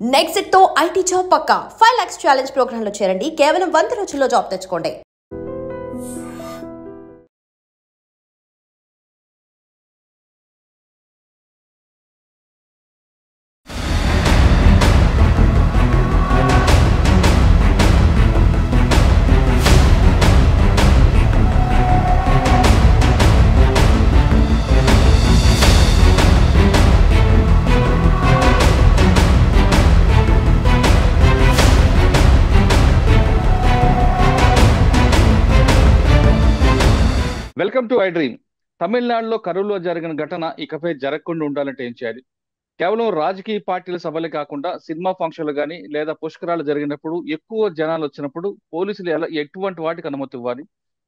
Next తో IT job పక్కా 5 lakhs challenge program లో చేరండి. కేవలం 100 రోజుల్లో జాబ్ తెచ్చుకోండి. Welcome to I dream. తమిళనాడులో కరూరులో జరిగిన ఘటన ఇకపై జరగకుండా ఉండాలంటే ఏం చేయాలి? కేవలం రాజకీయ పార్టీల సభలే కాకుండా సినిమా ఫంక్షన్లు కానీ లేదా పుష్కరాలు జరిగినప్పుడు ఎక్కువ జనాలు వచ్చినప్పుడు పోలీసులు ఎటువంటి వాటికి అనుమతి ఇవ్వాలి?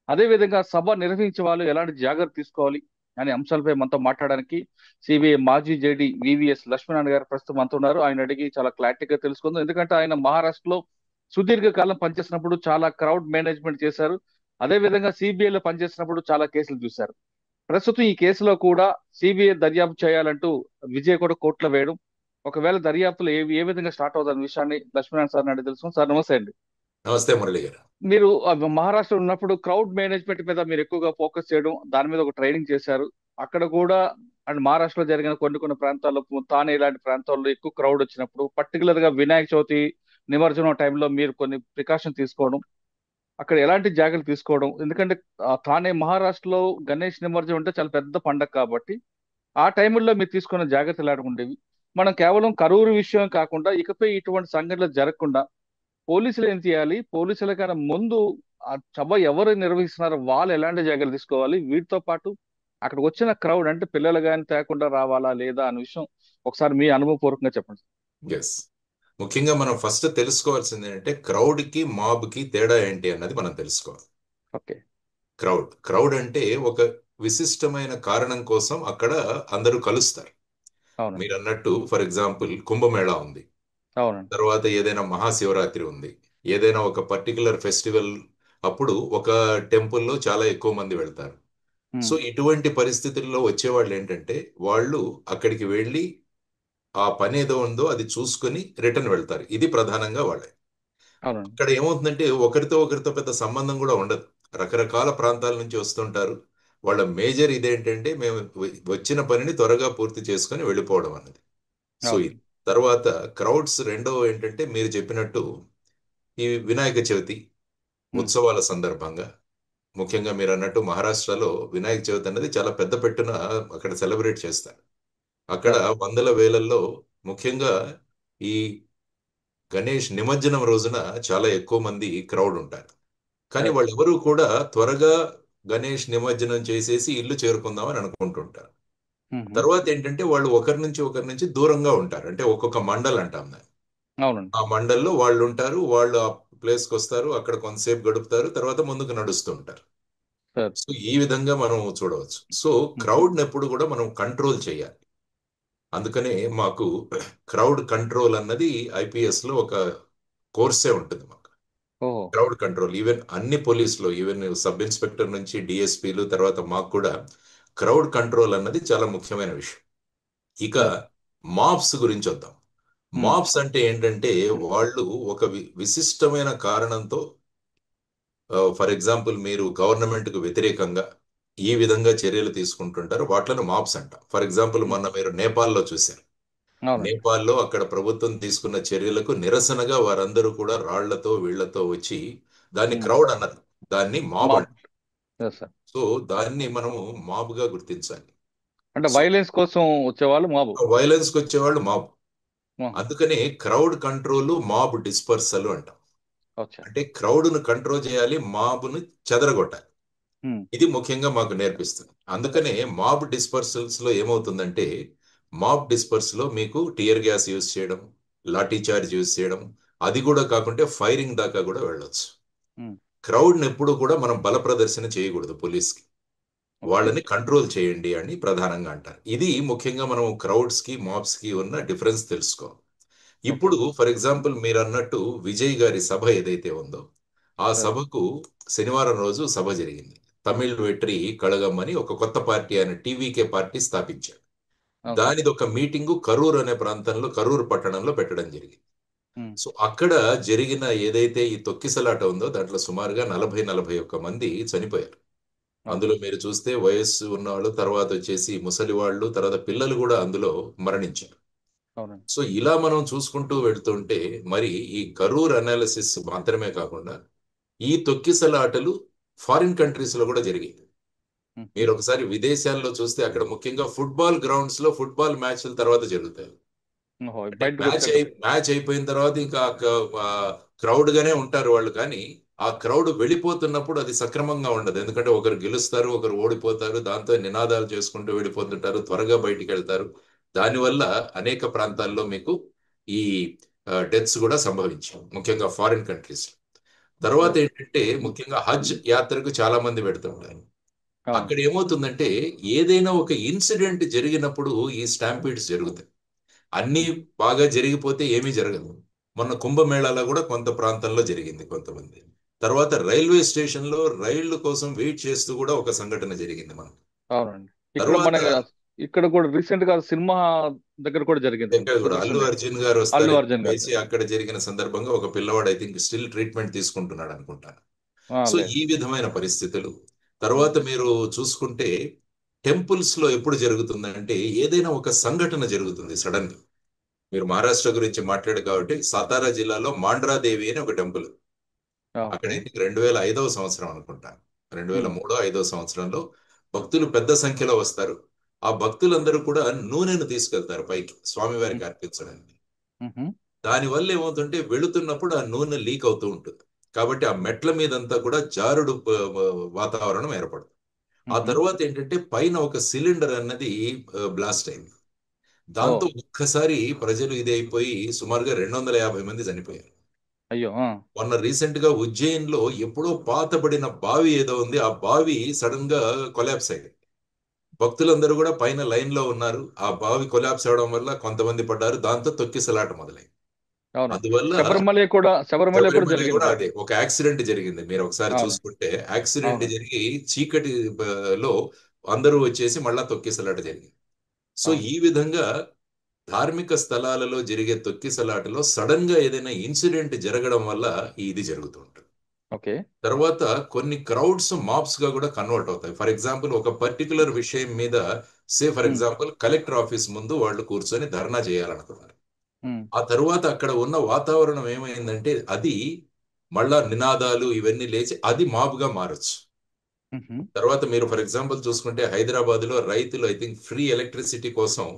అదేవిధంగా సభ నిర్వహించే వాళ్ళు ఎలాంటి జాగ్రత్త తీసుకోవాలి అనే అంశాలపై మనతో మాట్లాడడానికి సిబిఐ మాజీ జేడీ వివిఎస్ లక్ష్మీనారాయణ గారు ప్రస్తుతం మనతో ఉన్నారు. ఆయన అడిగి చాలా క్లారిటీగా తెలుసుకుందాం. ఎందుకంటే ఆయన మహారాష్ట్రలో సుదీర్ఘకాలం పనిచేసినప్పుడు చాలా క్రౌడ్ మేనేజ్మెంట్ చేశారు. అదే విధంగా సిబిఐలో పనిచేసినప్పుడు చాలా కేసులు చూశారు. ప్రస్తుతం ఈ కేసులో కూడా సిబిఐ దర్యాప్తు చేయాలంటూ విజయ్ కూడా కోర్టులో వేయడం, ఒకవేళ దర్యాప్తులు ఏ విధంగా స్టార్ట్ అవుతున్న విషయాన్ని లక్ష్మీనారాయణ సార్ అడిగి తెలుసుకుని. సార్ నమస్తే అండి. నమస్తే మురళి గారు. మీరు మహారాష్ట్ర ఉన్నప్పుడు క్రౌడ్ మేనేజ్మెంట్ మీద మీరు ఎక్కువగా ఫోకస్ చేయడం, దాని మీద ఒక ట్రైనింగ్ చేశారు. అక్కడ కూడా అండ్ మహారాష్ట్రలో జరిగిన కొన్ని ప్రాంతాల్లో, తానే ఇలాంటి ప్రాంతాల్లో ఎక్కువ క్రౌడ్ వచ్చినప్పుడు, పర్టికులర్ గా వినాయక చవితి నిమజ్జనం టైంలో మీరు కొన్ని ప్రికాషన్ తీసుకోవడం, అక్కడ ఎలాంటి జాగ్రత్తలు తీసుకోవడం, ఎందుకంటే తానే మహారాష్ట్రలో గణేష్ నిమజ్జనం అంటే చాలా పెద్ద పండగ కాబట్టి ఆ టైంలో మీరు తీసుకున్న జాగ్రత్తలు ఎలాంటి ఉండేవి? మనం కేవలం కరూరు విషయం కాకుండా ఇకపై ఇటువంటి సంఘటనలు జరగకుండా పోలీసులు ఏం చేయాలి? పోలీసుల కన్నా ముందు ఆ సభ ఎవరు నిర్వహిస్తున్నారో వాళ్ళు ఎలాంటి జాగ్రత్తలు తీసుకోవాలి? వీటితో పాటు అక్కడికి వచ్చిన క్రౌడ్ అంటే పిల్లలు కానీ తేకుండా రావాలా లేదా అనే విషయం ఒకసారి మీ అనుభవపూర్వకంగా చెప్పండి. ఎస్, ముఖ్యంగా మనం ఫస్ట్ తెలుసుకోవాల్సింది ఏంటంటే క్రౌడ్ కి మాబ్ కి తేడా ఏంటి అన్నది మనం తెలుసుకోవాలి. ఓకే. క్రౌడ్ అంటే ఒక విశిష్టమైన కారణం కోసం అక్కడ అందరూ కలుస్తారు. మీరు అన్నట్టు ఫర్ ఎగ్జాంపుల్ కుంభమేళా ఉంది, తర్వాత ఏదైనా మహాశివరాత్రి ఉంది, ఏదైనా ఒక పర్టికులర్ ఫెస్టివల్ అప్పుడు ఒక టెంపుల్లో చాలా ఎక్కువ మంది వెళ్తారు. సో ఇటువంటి పరిస్థితుల్లో వచ్చేవాళ్ళు ఏంటంటే వాళ్ళు అక్కడికి వెళ్ళి ఆ పని ఏదో ఉందో అది చూసుకుని రిటర్న్ వెళ్తారు. ఇది ప్రధానంగా వాళ్ళే. అక్కడ ఏమవుతుందంటే ఒకరితో పెద్ద సంబంధం కూడా ఉండదు. రకరకాల ప్రాంతాల నుంచి వస్తుంటారు. వాళ్ళ మేజర్ ఇదేంటంటే మేము వచ్చిన పనిని త్వరగా పూర్తి చేసుకొని వెళ్ళిపోవడం అన్నది. సో ఇది తర్వాత క్రౌడ్స్ రెండో ఏంటంటే మీరు చెప్పినట్టు ఈ వినాయక చవితి ఉత్సవాల సందర్భంగా, ముఖ్యంగా మీరు అన్నట్టు మహారాష్ట్రలో వినాయక చవితి అనేది చాలా పెద్ద పెట్టున అక్కడ సెలబ్రేట్ చేస్తారు. అక్కడ వందల వేలల్లో ముఖ్యంగా ఈ గణేష్ నిమజ్జనం రోజున చాలా ఎక్కువ మంది క్రౌడ్ ఉంటారు. కానీ వాళ్ళు ఎవరు కూడా త్వరగా గణేష్ నిమజ్జనం చేసేసి ఇల్లు చేరుకుందామని అనుకుంటుంటారు. తర్వాత ఏంటంటే వాళ్ళు ఒకరి నుంచి దూరంగా ఉంటారు. అంటే ఒక్కొక్క మండల్ అంటాం దాన్ని. ఆ మండల్లో వాళ్ళు ఉంటారు. వాళ్ళు ఆ ప్లేస్కి వస్తారు, అక్కడ కొంతసేపు గడుపుతారు, తర్వాత ముందుకు నడుస్తూ ఉంటారు. సో ఈ విధంగా మనం చూడవచ్చు. సో క్రౌడ్ ఎప్పుడు కూడా మనం కంట్రోల్ చేయాలి. అందుకనే మాకు క్రౌడ్ కంట్రోల్ అన్నది ఐపీఎస్ లో ఒక కోర్సే ఉంటుంది మాకు. క్రౌడ్ కంట్రోల్ ఈవెన్ అన్ని పోలీసులో, ఈవెన్ సబ్ ఇన్స్పెక్టర్ నుంచి డిఎస్పీలు, తర్వాత మాకు కూడా క్రౌడ్ కంట్రోల్ అన్నది చాలా ముఖ్యమైన విషయం. ఇక మాబ్స్ గురించి వద్దాం. మాబ్స్ అంటే ఏంటంటే వాళ్ళు ఒక విశిష్టమైన కారణంతో, ఫర్ ఎగ్జాంపుల్ మీరు గవర్నమెంట్ కు వ్యతిరేకంగా ఈ విధంగా చర్యలు తీసుకుంటుంటారు, వాటిని మాబ్స్ అంటాం. ఫర్ ఎగ్జాంపుల్ మొన్న మీరు నేపాల్లో చూశారు. నేపాల్లో అక్కడ ప్రభుత్వం తీసుకున్న చర్యలకు నిరసనగా వారందరూ కూడా రాళ్లతో వీళ్లతో వచ్చి దాన్ని క్రౌడ్ అన్నారు, దాన్ని మాబ్ అంటారు. సో దాన్ని మనము మాబ్ గా గుర్తించాలి. అంటే వైలెన్స్ కోసం వచ్చేవాళ్ళు మాబ్, వైలెన్స్ కి వచ్చేవాళ్ళు మాబ్. అందుకని క్రౌడ్ కంట్రోల్, మాబ్ డిస్పర్సల్ అంటాం. అంటే క్రౌడ్ ను కంట్రోల్ చేయాలి, మాబ్ ను చెదరగొట్టాలి. ఇది ముఖ్యంగా మాకు నేర్పిస్తుంది. అందుకనే మాబ్ డిస్పర్సల్స్ లో ఏమవుతుందంటే, మాబ్ డిస్పర్స్ లో మీకు టియర్ గ్యాస్ యూజ్ చేయడం, లాఠీ చార్జ్ యూజ్ చేయడం, అది కూడా కాకుంటే ఫైరింగ్ దాకా కూడా వెళ్ళొచ్చు. క్రౌడ్ ని ఎప్పుడు కూడా మనం బల ప్రదర్శన చేయకూడదు పోలీస్కి. వాళ్ళని కంట్రోల్ చేయండి అని ప్రధానంగా అంటారు. ఇది ముఖ్యంగా మనం క్రౌడ్స్ కి మాబ్స్ కి ఉన్న డిఫరెన్స్ తెలుసుకోవాలి. ఇప్పుడు ఫర్ ఎగ్జాంపుల్ మీరు అన్నట్టు విజయ్ గారి సభ ఏదైతే ఉందో, ఆ సభకు శనివారం రోజు సభ జరిగింది. తమిళ్ వెట్రి కళగం అని ఒక కొత్త పార్టీ, ఆయన టీవీకే పార్టీ స్థాపించాడు. దానిది ఒక మీటింగు కరూర్ అనే ప్రాంతంలో, కరూర్ పట్టణంలో పెట్టడం జరిగింది. సో అక్కడ జరిగిన ఏదైతే ఈ తొక్కిసలాట ఉందో దాంట్లో సుమారుగా 40-41 మంది చనిపోయారు. అందులో మీరు చూస్తే వయస్సు ఉన్నవాళ్ళు, తర్వాత వచ్చేసి ముసలి వాళ్ళు, తర్వాత పిల్లలు కూడా అందులో మరణించారు. సో ఇలా మనం చూసుకుంటూ వెళ్తుంటే మరి ఈ కరూర్ అనాలిసిస్ మాత్రమే కాకుండా ఈ తొక్కిసలాటలు ఫారిన్ కంట్రీస్ లో కూడా జరిగాయి. మీరు ఒకసారి విదేశాల్లో చూస్తే అక్కడ ముఖ్యంగా ఫుట్బాల్ గ్రౌండ్స్ లో ఫుట్బాల్ మ్యాచ్ల తర్వాత జరుగుతాయి. మ్యాచ్ అయిపోయిన తర్వాత ఇంకా క్రౌడ్ గానే ఉంటారు వాళ్ళు, కానీ ఆ క్రౌడ్ వెళ్ళిపోతున్నప్పుడు అది సక్రమంగా ఉండదు. ఎందుకంటే ఒకరు గెలుస్తారు, ఒకరు ఓడిపోతారు, దాంతో నినాదాలు చేసుకుంటూ వెళ్ళిపోతుంటారు, త్వరగా బయటికి వెళ్తారు. దానివల్ల అనేక ప్రాంతాల్లో మీకు ఈ డెత్స్ కూడా సంభవించాయి, ముఖ్యంగా ఫారిన్ కంట్రీస్. తర్వాత ఏంటంటే ముఖ్యంగా హజ్ యాత్రకు చాలా మంది పెడుతుంటారు. అక్కడ ఏమవుతుందంటే ఏదైనా ఒక ఇన్సిడెంట్ జరిగినప్పుడు ఈ స్టాంపీడ్స్ జరుగుతాయి. అన్ని బాగా జరిగిపోతే ఏమీ జరగదు. మొన్న కుంభమేళాలో కూడా కొంత ప్రాంతంలో జరిగింది కొంతమంది. తర్వాత రైల్వే స్టేషన్ లో రైళ్ల కోసం వెయిట్ చేస్తూ కూడా ఒక సంఘటన జరిగింది మనకు. అవునండి, ఇక్కడ కూడా రీసెంట్ గా సినిమా దగ్గర కూడా జరిగింది. అల్లు అర్జున్ గారు వస్తారు, అక్కడ జరిగిన సందర్భంగా ఒక పిల్లవాడు ఐ థింక్ స్టిల్ ట్రీట్మెంట్ తీసుకుంటున్నాడు అనుకుంటాను. సో ఈ విధమైన పరిస్థితులు. తర్వాత మీరు చూసుకుంటే టెంపుల్స్ లో ఎప్పుడు జరుగుతుందంటే ఏదైనా ఒక సంఘటన జరుగుతుంది సడన్ గా. మీరు మహారాష్ట్ర గురించి మాట్లాడారు కాబట్టి సాతారా జిల్లాలో మాండ్రాదేవి అని ఒక టెంపుల్. అక్కడ 2005వ సంవత్సరం అనుకుంటాను, 2003-5వ సంవత్సరంలో భక్తులు పెద్ద సంఖ్యలో వస్తారు. ఆ భక్తులందరూ కూడా నూనెను తీసుకెళ్తారు పైకి స్వామివారికి అర్పించడానికి. దానివల్ల ఏమవుతుంటే వెళుతున్నప్పుడు ఆ నూనె లీక్ అవుతూ ఉంటుంది. కాబట్టి ఆ మెట్ల మీదంతా కూడా జారుడు వాతావరణం ఏర్పడుతుంది. ఆ తర్వాత ఏంటంటే పైన ఒక సిలిండర్ అన్నది బ్లాస్ట్ అయింది. దాంతో ఒక్కసారి ప్రజలు ఇది అయిపోయి సుమారుగా 250 మంది చనిపోయారు. అయ్యో. మొన్న రీసెంట్ గా ఉజ్జయిన్ లో ఎప్పుడో పాతబడిన బావి ఏదో ఉంది, ఆ బావి సడన్ గా కొలాప్స్ అయింది. భక్తులందరూ కూడా పైన లైన్ లో ఉన్నారు. ఆ బావి కొలాప్స్ అవడం వల్ల కొంతమంది పడ్డారు. దాంతో తొక్కిసలాట మొదలైంది. అందువల్ల శబరిమల కూడా అదే ఒక యాక్సిడెంట్ జరిగింది. మీరు ఒకసారి చూసుకుంటే యాక్సిడెంట్ జరిగి చీకటి లో అందరూ వచ్చేసి మళ్ళా తొక్కిసలాట జరిగింది. సో ఈ విధంగా ధార్మిక స్థలాలలో జరిగే తొక్కిసలాటలో సడన్ గా ఏదైనా ఇన్సిడెంట్ జరగడం వల్ల ఇది జరుగుతూ ఉంటుంది. తర్వాత కొన్ని క్రౌడ్స్ మాబ్స్ గా కూడా కన్వర్ట్ అవుతాయి. ఫర్ ఎగ్జాంపుల్ ఒక పర్టికులర్ విషయం మీద ఫర్ ఎగ్జాంపుల్ కలెక్టర్ ఆఫీస్ ముందు వాళ్ళు కూర్చొని ధర్నా చేయాలనుకున్నారు. ఆ తరువాత అక్కడ ఉన్న వాతావరణం ఏమైందంటే అది మళ్ళా నినాదాలు ఇవన్నీ లేచి అది మాబుగా మారచ్చు. తర్వాత మీరు ఫర్ ఎగ్జాంపుల్ చూసుకుంటే హైదరాబాద్ లో రైతులు ఐ థింక్ ఫ్రీ ఎలక్ట్రిసిటీ కోసం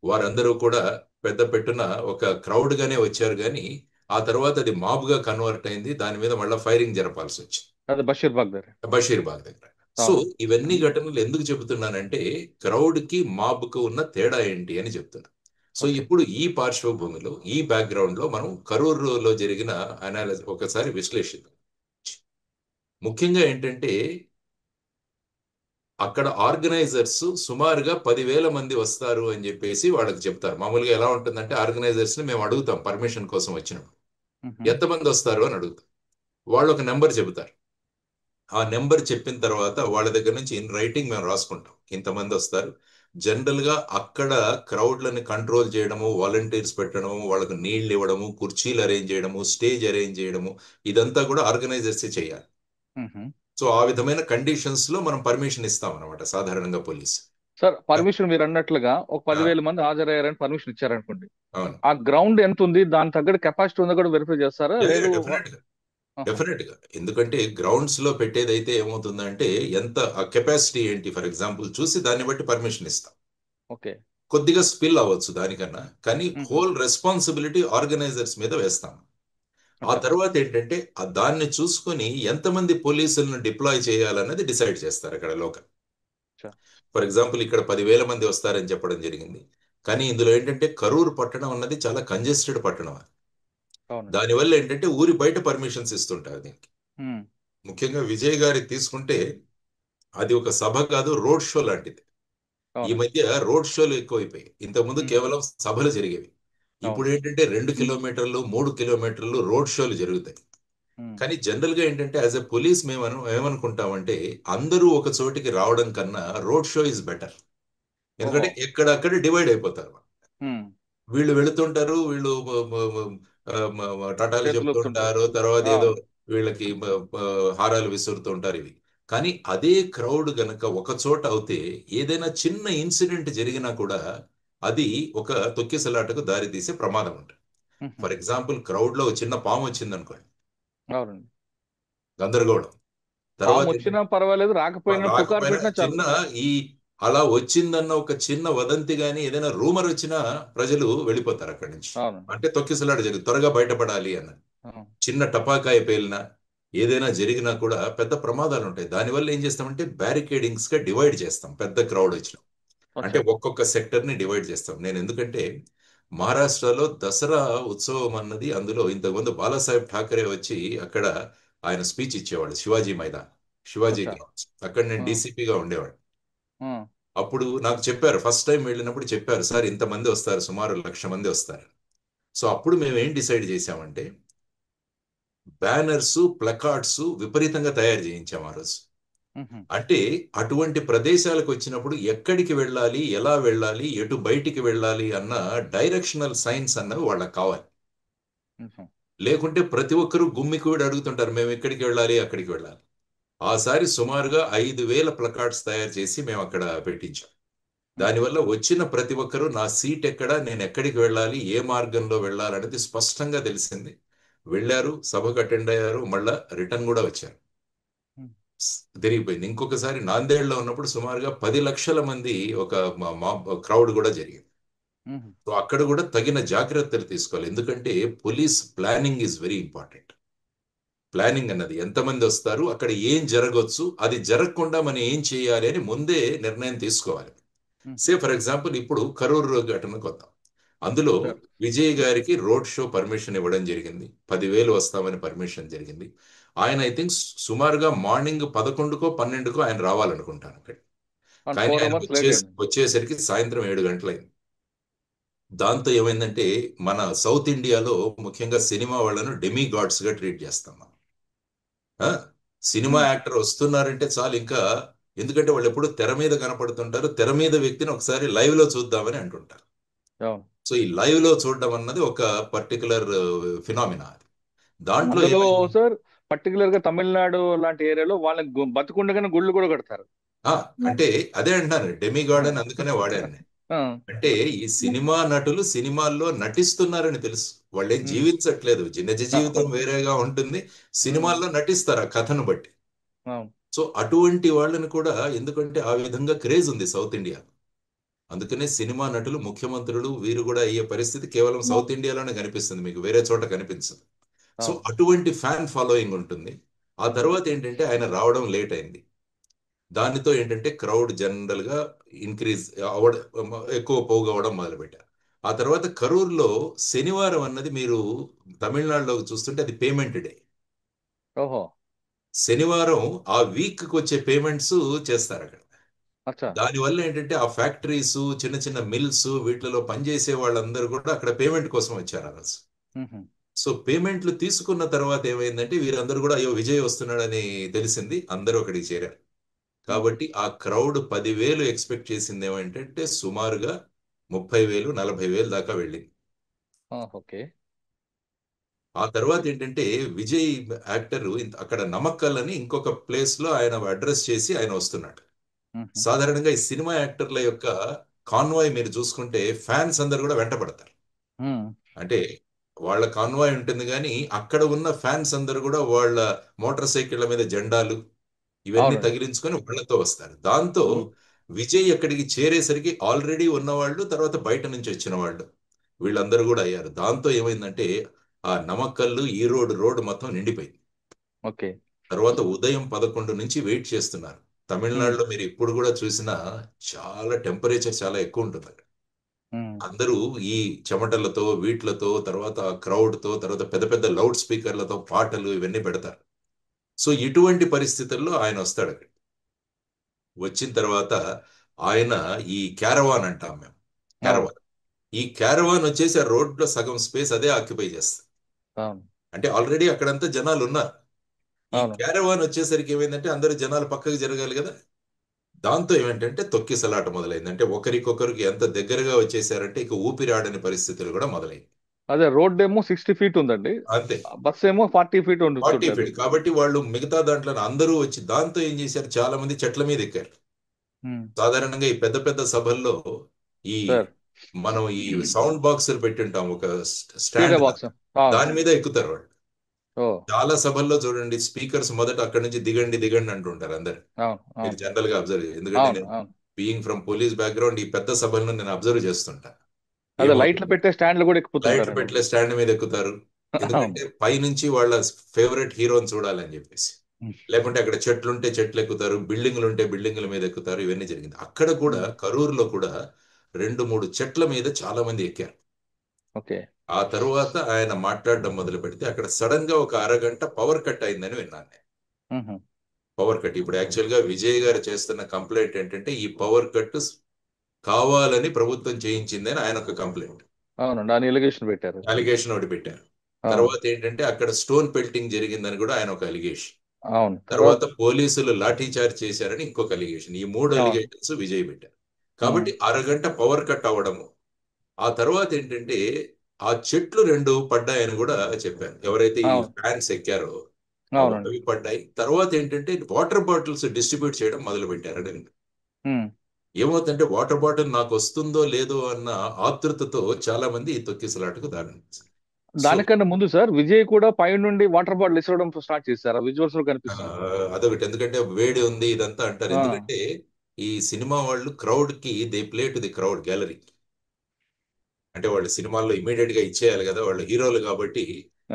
వారందరూ కూడా పెద్ద పెట్టున ఒక క్రౌడ్ గానే వచ్చారు, కానీ ఆ తర్వాత అది మాబుగా కన్వర్ట్ అయింది. దాని మీద మళ్ళీ ఫైరింగ్ జరపాల్సి వచ్చింది బషీర్బాగ్ దగ్గర. సో ఇవన్నీ ఘటనలు ఎందుకు చెబుతున్నానంటే క్రౌడ్ కి మాబ్ కు ఉన్న తేడా ఏంటి అని చెప్తున్నా. సో ఇప్పుడు ఈ పార్శ్వభూమిలో ఈ బ్యాక్గ్రౌండ్ లో మనం కరూరులో జరిగిన అనాలిసిస్ ఒకసారి విశ్లేషిద్దాం. ముఖ్యంగా ఏంటంటే అక్కడ ఆర్గనైజర్స్ సుమారుగా 10,000 మంది వస్తారు అని చెప్పేసి వాళ్ళకి చెప్తారు. మామూలుగా ఎలా ఉంటుందంటే ఆర్గనైజర్స్ ని మేము అడుగుతాం పర్మిషన్ కోసం వచ్చినప్పుడు ఎంతమంది వస్తారు అని అడుగుతాం. వాళ్ళు ఒక నెంబర్ చెబుతారు. ఆ నెంబర్ చెప్పిన తర్వాత వాళ్ళ దగ్గర నుంచి ఇన్ రైటింగ్ మేము రాసుకుంటాం ఇంతమంది వస్తారు. జనరల్ గా అక్కడ క్రౌడ్లని కంట్రోల్ చేయడము, వాలంటీర్స్ పెట్టడము, వాళ్ళకు నీళ్లు ఇవ్వడము, కుర్చీలు అరేంజ్ చేయడము, స్టేజ్ అరేంజ్ చేయడము, ఇదంతా కూడా ఆర్గనైజర్స్ చేయాలి. సో ఆ విధమైన కండిషన్స్ లో మనం పర్మిషన్ ఇస్తాం అనమాట సాధారణంగా పోలీస్. సార్ పర్మిషన్ మీరు అన్నట్లుగా ఒక 10,000 మంది హాజరయ్యారని పర్మిషన్ ఇచ్చారనుకోండి, ఆ గ్రౌండ్ ఎంత ఉంది దాని తగ్గట్టు కెపాసిటీ ఉందో కూడా వెరిఫై చేస్తారా? డెఫినెట్ గా. ఎందుకంటే గ్రౌండ్స్ లో పెట్టేదైతే ఏమవుతుందంటే ఎంత కెపాసిటీ ఏంటి ఫర్ ఎగ్జాంపుల్ చూసి దాన్ని బట్టి పర్మిషన్ ఇస్తాం. కొద్దిగా స్పిల్ అవ్వచ్చు దానికన్నా, కానీ హోల్ రెస్పాన్సిబిలిటీ ఆర్గనైజర్స్ మీద వేస్తాం. ఆ తర్వాత ఏంటంటే దాన్ని చూసుకుని ఎంతమంది పోలీసులను డిప్లాయ్ చేయాలన్నది డిసైడ్ చేస్తారు అక్కడ లోకల్. ఫర్ ఎగ్జాంపుల్ ఇక్కడ 10,000 మంది వస్తారని చెప్పడం జరిగింది, కానీ ఇందులో ఏంటంటే కరూర్ పట్టణం అన్నది చాలా కంజెస్టెడ్ పట్టణం. దానివల్ల ఏంటంటే ఊరి బయట పర్మిషన్స్ ఇస్తుంటారు దీనికి. ముఖ్యంగా విజయ్ గారి తీసుకుంటే అది ఒక సభ కాదు, రోడ్ షో లాంటిది. ఈ మధ్య రోడ్ షోలు ఎక్కువైపోయాయి. ఇంతకుముందు కేవలం సభలు జరిగేవి. ఇప్పుడు ఏంటంటే 2 కిలోమీటర్లు 3 కిలోమీటర్లు రోడ్ షోలు జరుగుతాయి. కానీ జనరల్ గా ఏంటంటే యాజ్ ఎ పోలీస్ మేము ఏమనుకుంటామంటే అందరూ ఒక చోటికి రావడం కన్నా రోడ్ షో ఇస్ బెటర్. ఎందుకంటే ఎక్కడక్కడ డివైడ్ అయిపోతారు. వీళ్ళు వెళుతుంటారు, వీళ్ళు టాటాలు చెప్తుంటారు, తర్వాత ఏదో వీళ్ళకి హారాలు విసురుతూ ఉంటారు ఇవి. కానీ అదే క్రౌడ్ గనక ఒక చోట అవుతే ఏదైనా చిన్న ఇన్సిడెంట్ జరిగినా కూడా అది ఒక తొక్కిసలాటకు దారి తీసే ప్రమాదం ఉంటుంది. ఫర్ ఎగ్జాంపుల్ క్రౌడ్ లో చిన్న పాము వచ్చింది అనుకోండి, గందరగోళం. తర్వాత వచ్చినా పర్వాలేదు, రాకపోయినా చిన్న ఈ అలా వచ్చిందన్న ఒక చిన్న వదంతి గాని ఏదైనా రూమర్ వచ్చినా ప్రజలు వెళ్ళిపోతారు అక్కడి నుంచి. అంటే తొక్కిసలాట జరిగింది, త్వరగా బయటపడాలి అన్న. చిన్న టపాకాయ పేలినా ఏదైనా జరిగినా కూడా పెద్ద ప్రమాదాలు ఉంటాయి. దానివల్ల ఏం చేస్తామంటే బ్యారికేడింగ్స్ గా డివైడ్ చేస్తాం పెద్ద క్రౌడ్ వచ్చిన. అంటే ఒక్కొక్క సెక్టర్ ని డివైడ్ చేస్తాం. నేను ఎందుకంటే మహారాష్ట్రలో దసరా ఉత్సవం అన్నది, అందులో ఇంతకుముందు బాలాసాహెబ్ ఠాకరే వచ్చి అక్కడ ఆయన స్పీచ్ ఇచ్చేవాడు శివాజీ మైదాన్, శివాజీ గ్రౌండ్స్. అక్కడ నేను డీసీపీగా ఉండేవాడు. అప్పుడు నాకు చెప్పారు, ఫస్ట్ టైం వెళ్ళినప్పుడు చెప్పారు, సార్ ఇంతమంది వస్తారు, సుమారు 1,00,000 మంది వస్తారు. సో అప్పుడు మేము ఏం డిసైడ్ చేశామంటే బ్యానర్స్, ప్లకార్డ్స్ విపరీతంగా తయారు చేయించాం ఆ రోజు. అంటే అటువంటి ప్రదేశాలకు వచ్చినప్పుడు ఎక్కడికి వెళ్ళాలి, ఎలా వెళ్ళాలి, ఎటు బయటికి వెళ్ళాలి అన్న డైరెక్షనల్ సైన్స్ అన్నవి వాళ్ళకి కావాలి. లేకుంటే ప్రతి ఒక్కరూ గుమ్మికూడి అడుగుతుంటారు, మేము ఎక్కడికి వెళ్ళాలి, అక్కడికి వెళ్ళాలి. ఆసారి సుమారుగా 5,000 ప్లకార్డ్స్ తయారు చేసి మేము అక్కడ పెట్టించాం. దానివల్ల వచ్చిన ప్రతి ఒక్కరూ నా సీట్ ఎక్కడ, నేను ఎక్కడికి వెళ్ళాలి, ఏ మార్గంలో వెళ్ళాలనేది స్పష్టంగా తెలిసింది. వెళ్ళారు, సభకు అటెండ్ అయ్యారు, మళ్ళా రిటర్న్ కూడా వచ్చారు. తిరిగిపోయింది. ఇంకొకసారి నాందేడ్లో ఉన్నప్పుడు సుమారుగా 10 లక్షల మంది ఒక క్రౌడ్ కూడా జరిగింది. సో అక్కడ కూడా తగిన జాగ్రత్తలు తీసుకోవాలి. ఎందుకంటే police planning is very important. Planning అన్నది ఎంతమంది వస్తారు, అక్కడ ఏం జరగవచ్చు, అది జరగకుండా మనం ఏం చేయాలి అని ముందే నిర్ణయం తీసుకోవాలి. సే ఫర్ ఎగ్జాంపుల్ ఇప్పుడు కరూరు ఘటనకు వద్దాం. అందులో విజయ్ గారికి రోడ్ షో పర్మిషన్ ఇవ్వడం జరిగింది, 10,000 వస్తామని పర్మిషన్ జరిగింది. ఆయన ఐ థింక్ సుమారుగా మార్నింగ్ 11కో 12కో ఆయన రావాలనుకుంటాను అక్కడ. కానీ ఆయన వచ్చేసరికి సాయంత్రం 7 గంటలైంది. దాంతో ఏమైందంటే మన సౌత్ ఇండియాలో ముఖ్యంగా సినిమా వాళ్ళను డెమీ గాడ్స్ గా ట్రీట్ చేస్తాం మనం. సినిమా యాక్టర్ వస్తున్నారంటే చాలు ఇంకా, ఎందుకంటే వాళ్ళు ఎప్పుడు తెర మీద కనపడుతుంటారు, తెర మీద వ్యక్తిని ఒకసారి లైవ్ లో చూద్దామని అంటుంటారు. సో ఈ లైవ్ లో చూడడం అన్నది ఒక పర్టికులర్ ఫినామినా. అది దాంట్లో సార్ పర్టికులర్ గా తమిళనాడు లాంటి ఏరియాలో వాళ్ళకి బతుకుండగానే గుళ్ళు కూడా కడతారు. అంటే అదే అంటున్నాను, డెమిగాడ్ అని అందుకనే వాడాను. అంటే ఈ సినిమా నటులు సినిమాల్లో నటిస్తున్నారని తెలుసు, వాళ్ళేం జీవించట్లేదు, నిజ జీవితం వేరేగా ఉంటుంది, సినిమాల్లో నటిస్తారు ఆ కథను బట్టి. సో అటువంటి వాళ్ళని కూడా, ఎందుకంటే ఆ విధంగా క్రేజ్ ఉంది సౌత్ ఇండియా. అందుకనే సినిమా నటులు, ముఖ్యమంత్రులు వీరు కూడా అయ్యే పరిస్థితి కేవలం సౌత్ ఇండియాలోనే కనిపిస్తుంది, మీకు వేరే చోట కనిపించదు. సో అటువంటి ఫ్యాన్ ఫాలోయింగ్ ఉంటుంది. ఆ తర్వాత ఏంటంటే ఆయన రావడం లేట్ అయింది. దానితో ఏంటంటే క్రౌడ్ జనరల్ గా ఇంక్రీజ్ ఎక్కువ పోగవడం మొదలుపెట్టారు. ఆ తర్వాత కరూరులో శనివారం అన్నది మీరు తమిళనాడులో చూస్తుంటే అది పేమెంట్ డే. శనివారం ఆ వీక్ కి వచ్చే పేమెంట్స్ చేస్తారు అక్కడ. దానివల్ల ఏంటంటే ఆ ఫ్యాక్టరీస్, చిన్న చిన్న మిల్స్, వీటిలో పనిచేసే వాళ్ళందరూ కూడా అక్కడ పేమెంట్ కోసం వచ్చారు ఆ రోజు. సో పేమెంట్లు తీసుకున్న తర్వాత ఏమైందంటే వీరందరూ కూడా అయ్యో విజయ్ వస్తున్నాడని తెలిసింది, అందరూ అక్కడికి చేరారు. కాబట్టి ఆ క్రౌడ్ 10,000 ఎక్స్పెక్ట్ చేసింది ఏమంటే సుమారుగా 30,000, 40,000 దాకా వెళ్ళింది. ఆ తర్వాత ఏంటంటే విజయ్ యాక్టర్ అక్కడ నమక్కల్ అని ఇంకొక ప్లేస్ లో ఆయన అడ్రస్ చేసి ఆయన వస్తున్నాడు. సాధారణంగా ఈ సినిమా యాక్టర్ల యొక్క కాన్వాయ్ మీరు చూసుకుంటే ఫ్యాన్స్ అందరు కూడా వెంటబడతారు. అంటే వాళ్ళ కాన్వాయ్ ఉంటుంది, కానీ అక్కడ ఉన్న ఫ్యాన్స్ అందరు కూడా వాళ్ళ మోటార్ సైకిళ్ల మీద జెండాలు ఇవన్నీ తగిలించుకొని వాళ్ళతో వస్తారు. దాంతో విజయ్ అక్కడికి చేరేసరికి ఆల్రెడీ ఉన్నవాళ్ళు, తర్వాత బయట నుంచి వచ్చిన వాళ్ళు, వీళ్ళందరూ కూడా అయ్యారు. దాంతో ఏమైందంటే ఆ నమక్కల్లు, ఈరోడ్ రోడ్ మొత్తం నిండిపోయింది. తర్వాత ఉదయం 11 నుంచి వెయిట్ చేస్తున్నారు. తమిళనాడులో మీరు ఇప్పుడు కూడా చూసినా చాలా టెంపరేచర్ చాలా ఎక్కువ ఉంటుంది అక్కడ. అందరూ ఈ చెమటలతో వీట్లతో, తర్వాత క్రౌడ్ తో, తర్వాత పెద్ద పెద్ద లౌడ్ స్పీకర్లతో పాటలు ఇవన్నీ పెడతారు. సో ఇటువంటి పరిస్థితుల్లో ఆయన వస్తాడు అక్కడ. వచ్చిన తర్వాత ఆయన ఈ క్యారవాన్ అంటాం మేము, క్యారవాన్. ఈ క్యారవాన్ వచ్చేసి ఆ రోడ్ లో సగం స్పేస్ అదే ఆక్యుపై చేస్తుంది. అంటే ఆల్రెడీ అక్కడంతా జనాలు ఉన్నారు. ఈ క్యారవాన్ వచ్చేసరికి ఏమైందంటే అందరూ జనాలు పక్కకి జరగాలి కదా, దాంతో ఏమిటంటే తొక్కిసలాట మొదలైంది. అంటే ఒకరికొకరికి ఎంత దగ్గరగా వచ్చేసారంటే ఇక ఊపిరాడని పరిస్థితులు కూడా మొదలైంది. అదే రోడ్ ఏమో 60 ఫీట్ ఉందండి, అంతే. బస్ ఏమో 40 ఫీట్ 40 ఉంటుంటది. ఫీట్ కాబట్టి వాళ్ళు మిగతా దాంట్లో అందరూ వచ్చి దాంతో ఏం చేశారు, చాలా మంది చెట్ల మీద ఎక్కారు. సాధారణంగా ఈ పెద్ద పెద్ద సభల్లో ఈ సార్ మనం ఈ సౌండ్ బాక్సులు పెట్టింటాం ఒక స్పీకర్ స్టాండ్ బాక్స్. లాగా, దాని మీద ఎక్కుతారు వాళ్ళు. ఓ చాలా సభల్లో చూడండి స్పీకర్స్ మొదట అక్కడి నుంచి దిగండి దిగండి అంటుంటారు అందరు. అవును మీరు అవును జనరల్ గా అబ్జర్వ్ ఎందుకంటే అవును నేను అవును. బీయింగ్ ఫ్రమ్ పోలీస్ బ్యాక్గ్రౌండ్ ఈ పెద్ద సభలను నేను అబ్జర్వ్ చేస్తుంటా. అదే లైట్లు ఏమవుతుంది, పెట్టే స్టాండ్లు కూడా లైట్లు ఎక్కుతుంటారండి. పెట్టలే స్టాండ్ మీద ఎక్కుతారు. అవును. ఎందుకంటే పైనుంచి వాళ్ళ ఫేవరెట్ హీరోని చూడాలని చెప్పేసి. లేకుంటే అక్కడ చెట్లుంటే చెట్లు ఎక్కుతారు, బిల్డింగ్లు ఉంటే బిల్డింగ్ల మీద ఎక్కుతారు. ఇవన్నీ జరిగింది. అక్కడ కూడా కరూరులో కూడా 2-3 చెట్ల మీద చాలా మంది ఎక్కారు. ఓకే. ఆ తరువాత ఆయన మాట్లాడడం మొదలు పెడితే అక్కడ సడన్ గా ఒక అరగంట పవర్ కట్ అయిందని విన్నాను నేను. మ్మ్. పవర్ కట్ ఇప్పుడు యాక్చువల్ గా విజయ్ గారు చేస్తున్న కంప్లైంట్ ఏంటంటే ఈ పవర్ కట్ కావాలని ప్రభుత్వం చేయించిందని ఆయన ఒక కంప్లైంట్, అవునండి, ఆయన ఎలిగేషన్ పెట్టారు. అలిగేషన్ ఒకటి పెట్టారు. అవును తర్వాత ఏంటంటే అక్కడ స్టోన్ పెల్టింగ్ జరిగిందని కూడా ఆయన ఒక అలిగేషన్. అవును. తర్వాత పోలీసులు లాఠీ చార్జ్ చేశారని ఇంకొక అలిగేషన్. ఈ 3 అవును. అలిగేషన్స్ విజయ్ పెట్టారు. కాబట్టి అరగంట పవర్ కట్ అవ్వడము, ఆ తర్వాత ఏంటంటే ఆ చెట్లు 2 పడ్డాయని కూడా చెప్పారు. ఎవరైతే ఈ అవును ఫ్యాన్స్ ఎక్కారో అవునండి. అవి పడ్డాయి. తర్వాత ఏంటంటే వాటర్ బాటిల్స్ డిస్ట్రిబ్యూట్ చేయడం మొదలు పెట్టారని. మ్మ్. ఏమవుతుందంటే వాటర్ బాటిల్ నాకు వస్తుందో లేదో అన్న ఆతృతతో చాలా మంది ఈ తొక్కిసలాటకు దారితీశారు. సో దానికన్నా ముందు సార్ విజయ్ కూడా పై నుండి వాటర్ బాటిల్ ఇసరడం స్టార్ట్ చేశారు, విజువల్స్ లో కనిపిస్తుంది. అదొకటి, ఎందుకంటే వేడి ఉంది ఇదంతా అంటారు. ఆ. ఎందుకంటే ఈ సినిమా వాళ్ళు క్రౌడ్ కి they play to the crowd gallery. అంటే వాళ్ళు సినిమాల్లో ఇమీడియట్ గా ఇచ్చేయాలి కదా, వాళ్ళు హీరోలు కాబట్టి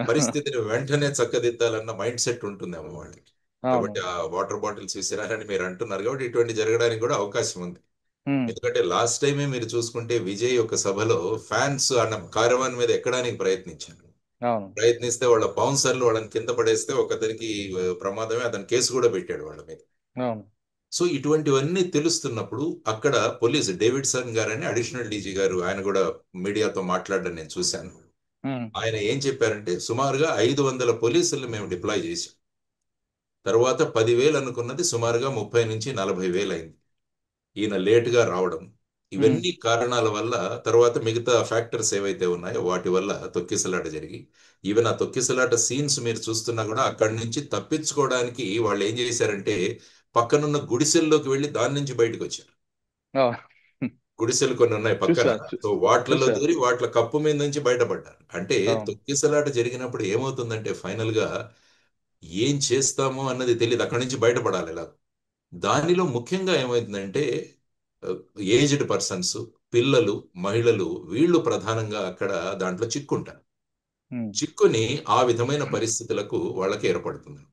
పరిస్థితిని వెంటనే చక్కదిద్దాలన్న మైండ్ సెట్ ఉంటుందేమో వాళ్ళకి. అవును. కాబట్టి ఆ వాటర్ బాటిల్స్ విసిరారని మీరు అంటున్నారు కాబట్టి ఇటువంటి జరగడానికి కూడా అవకాశం ఉంది. మ్మ్. ఎందుకంటే లాస్ట్ టైమే మీరు చూసుకుంటే విజయ్ ఒక సభలో ఫ్యాన్స్ అన్న కారవాన్ మీద ఎక్కడానికి ప్రయత్నించారు. అవును ప్రయత్నిస్తే వాళ్ళ బౌన్సర్లు వాళ్ళని కింద పడేస్తే ఒకతనికి ప్రమాదమే, అతని కేసు కూడా పెట్టాడు వాళ్ళ మీద. అవును. సో ఇటువంటివన్నీ తెలుస్తున్నప్పుడు అక్కడ పోలీస్ డేవిడ్సన్ గారని అడిషనల్ డీజీ గారు, ఆయన కూడా మీడియాతో మాట్లాడడం నేను చూశాను. మ్మ్. ఆయన ఏం చెప్పారంటే సుమారుగా 500 పోలీసులు మేము డిప్లాయ్ చేశాం. తర్వాత 10,000 అనుకున్నది సుమారుగా 30,000 నుంచి 40,000 అయింది. ఈయన లేటుగా రావడం, మ్మ్. ఇవన్నీ కారణాల వల్ల తర్వాత మిగతా ఫ్యాక్టర్స్ ఏవైతే ఉన్నాయో వాటి వల్ల తొక్కిసలాట జరిగి, ఈవెన్ ఆ తొక్కిసలాట సీన్స్ మీరు చూస్తున్నా కూడా అక్కడి నుంచి తప్పించుకోవడానికి వాళ్ళు ఏం చేశారంటే పక్కనున్న గుడిసెల్లోకి వెళ్ళి దాని నుంచి బయటకు వచ్చారు. అవును. గుడిసెలు కొన్ని ఉన్నాయి పక్కన, చూసా సో వాటిలలో చూసా. దూరి వాటిల కప్పు మీద నుంచి బయటపడ్డారు. అంటే అవును. తొక్కిసలాట జరిగినప్పుడు ఏమవుతుందంటే ఫైనల్ గా ఏం చేస్తామో అన్నది తెలియదు, అక్కడి నుంచి బయటపడాలి ఎలా. దానిలో ముఖ్యంగా ఏమైందంటే ఏజ్డ్ పర్సన్స్, పిల్లలు, మహిళలు, వీళ్ళు ప్రధానంగా అక్కడ దాంట్లో చిక్కుంటారు. మ్మ్. చిక్కుని ఆ విధమైన పరిస్థితులకు వాళ్ళకి ఏర్పడుతుంది.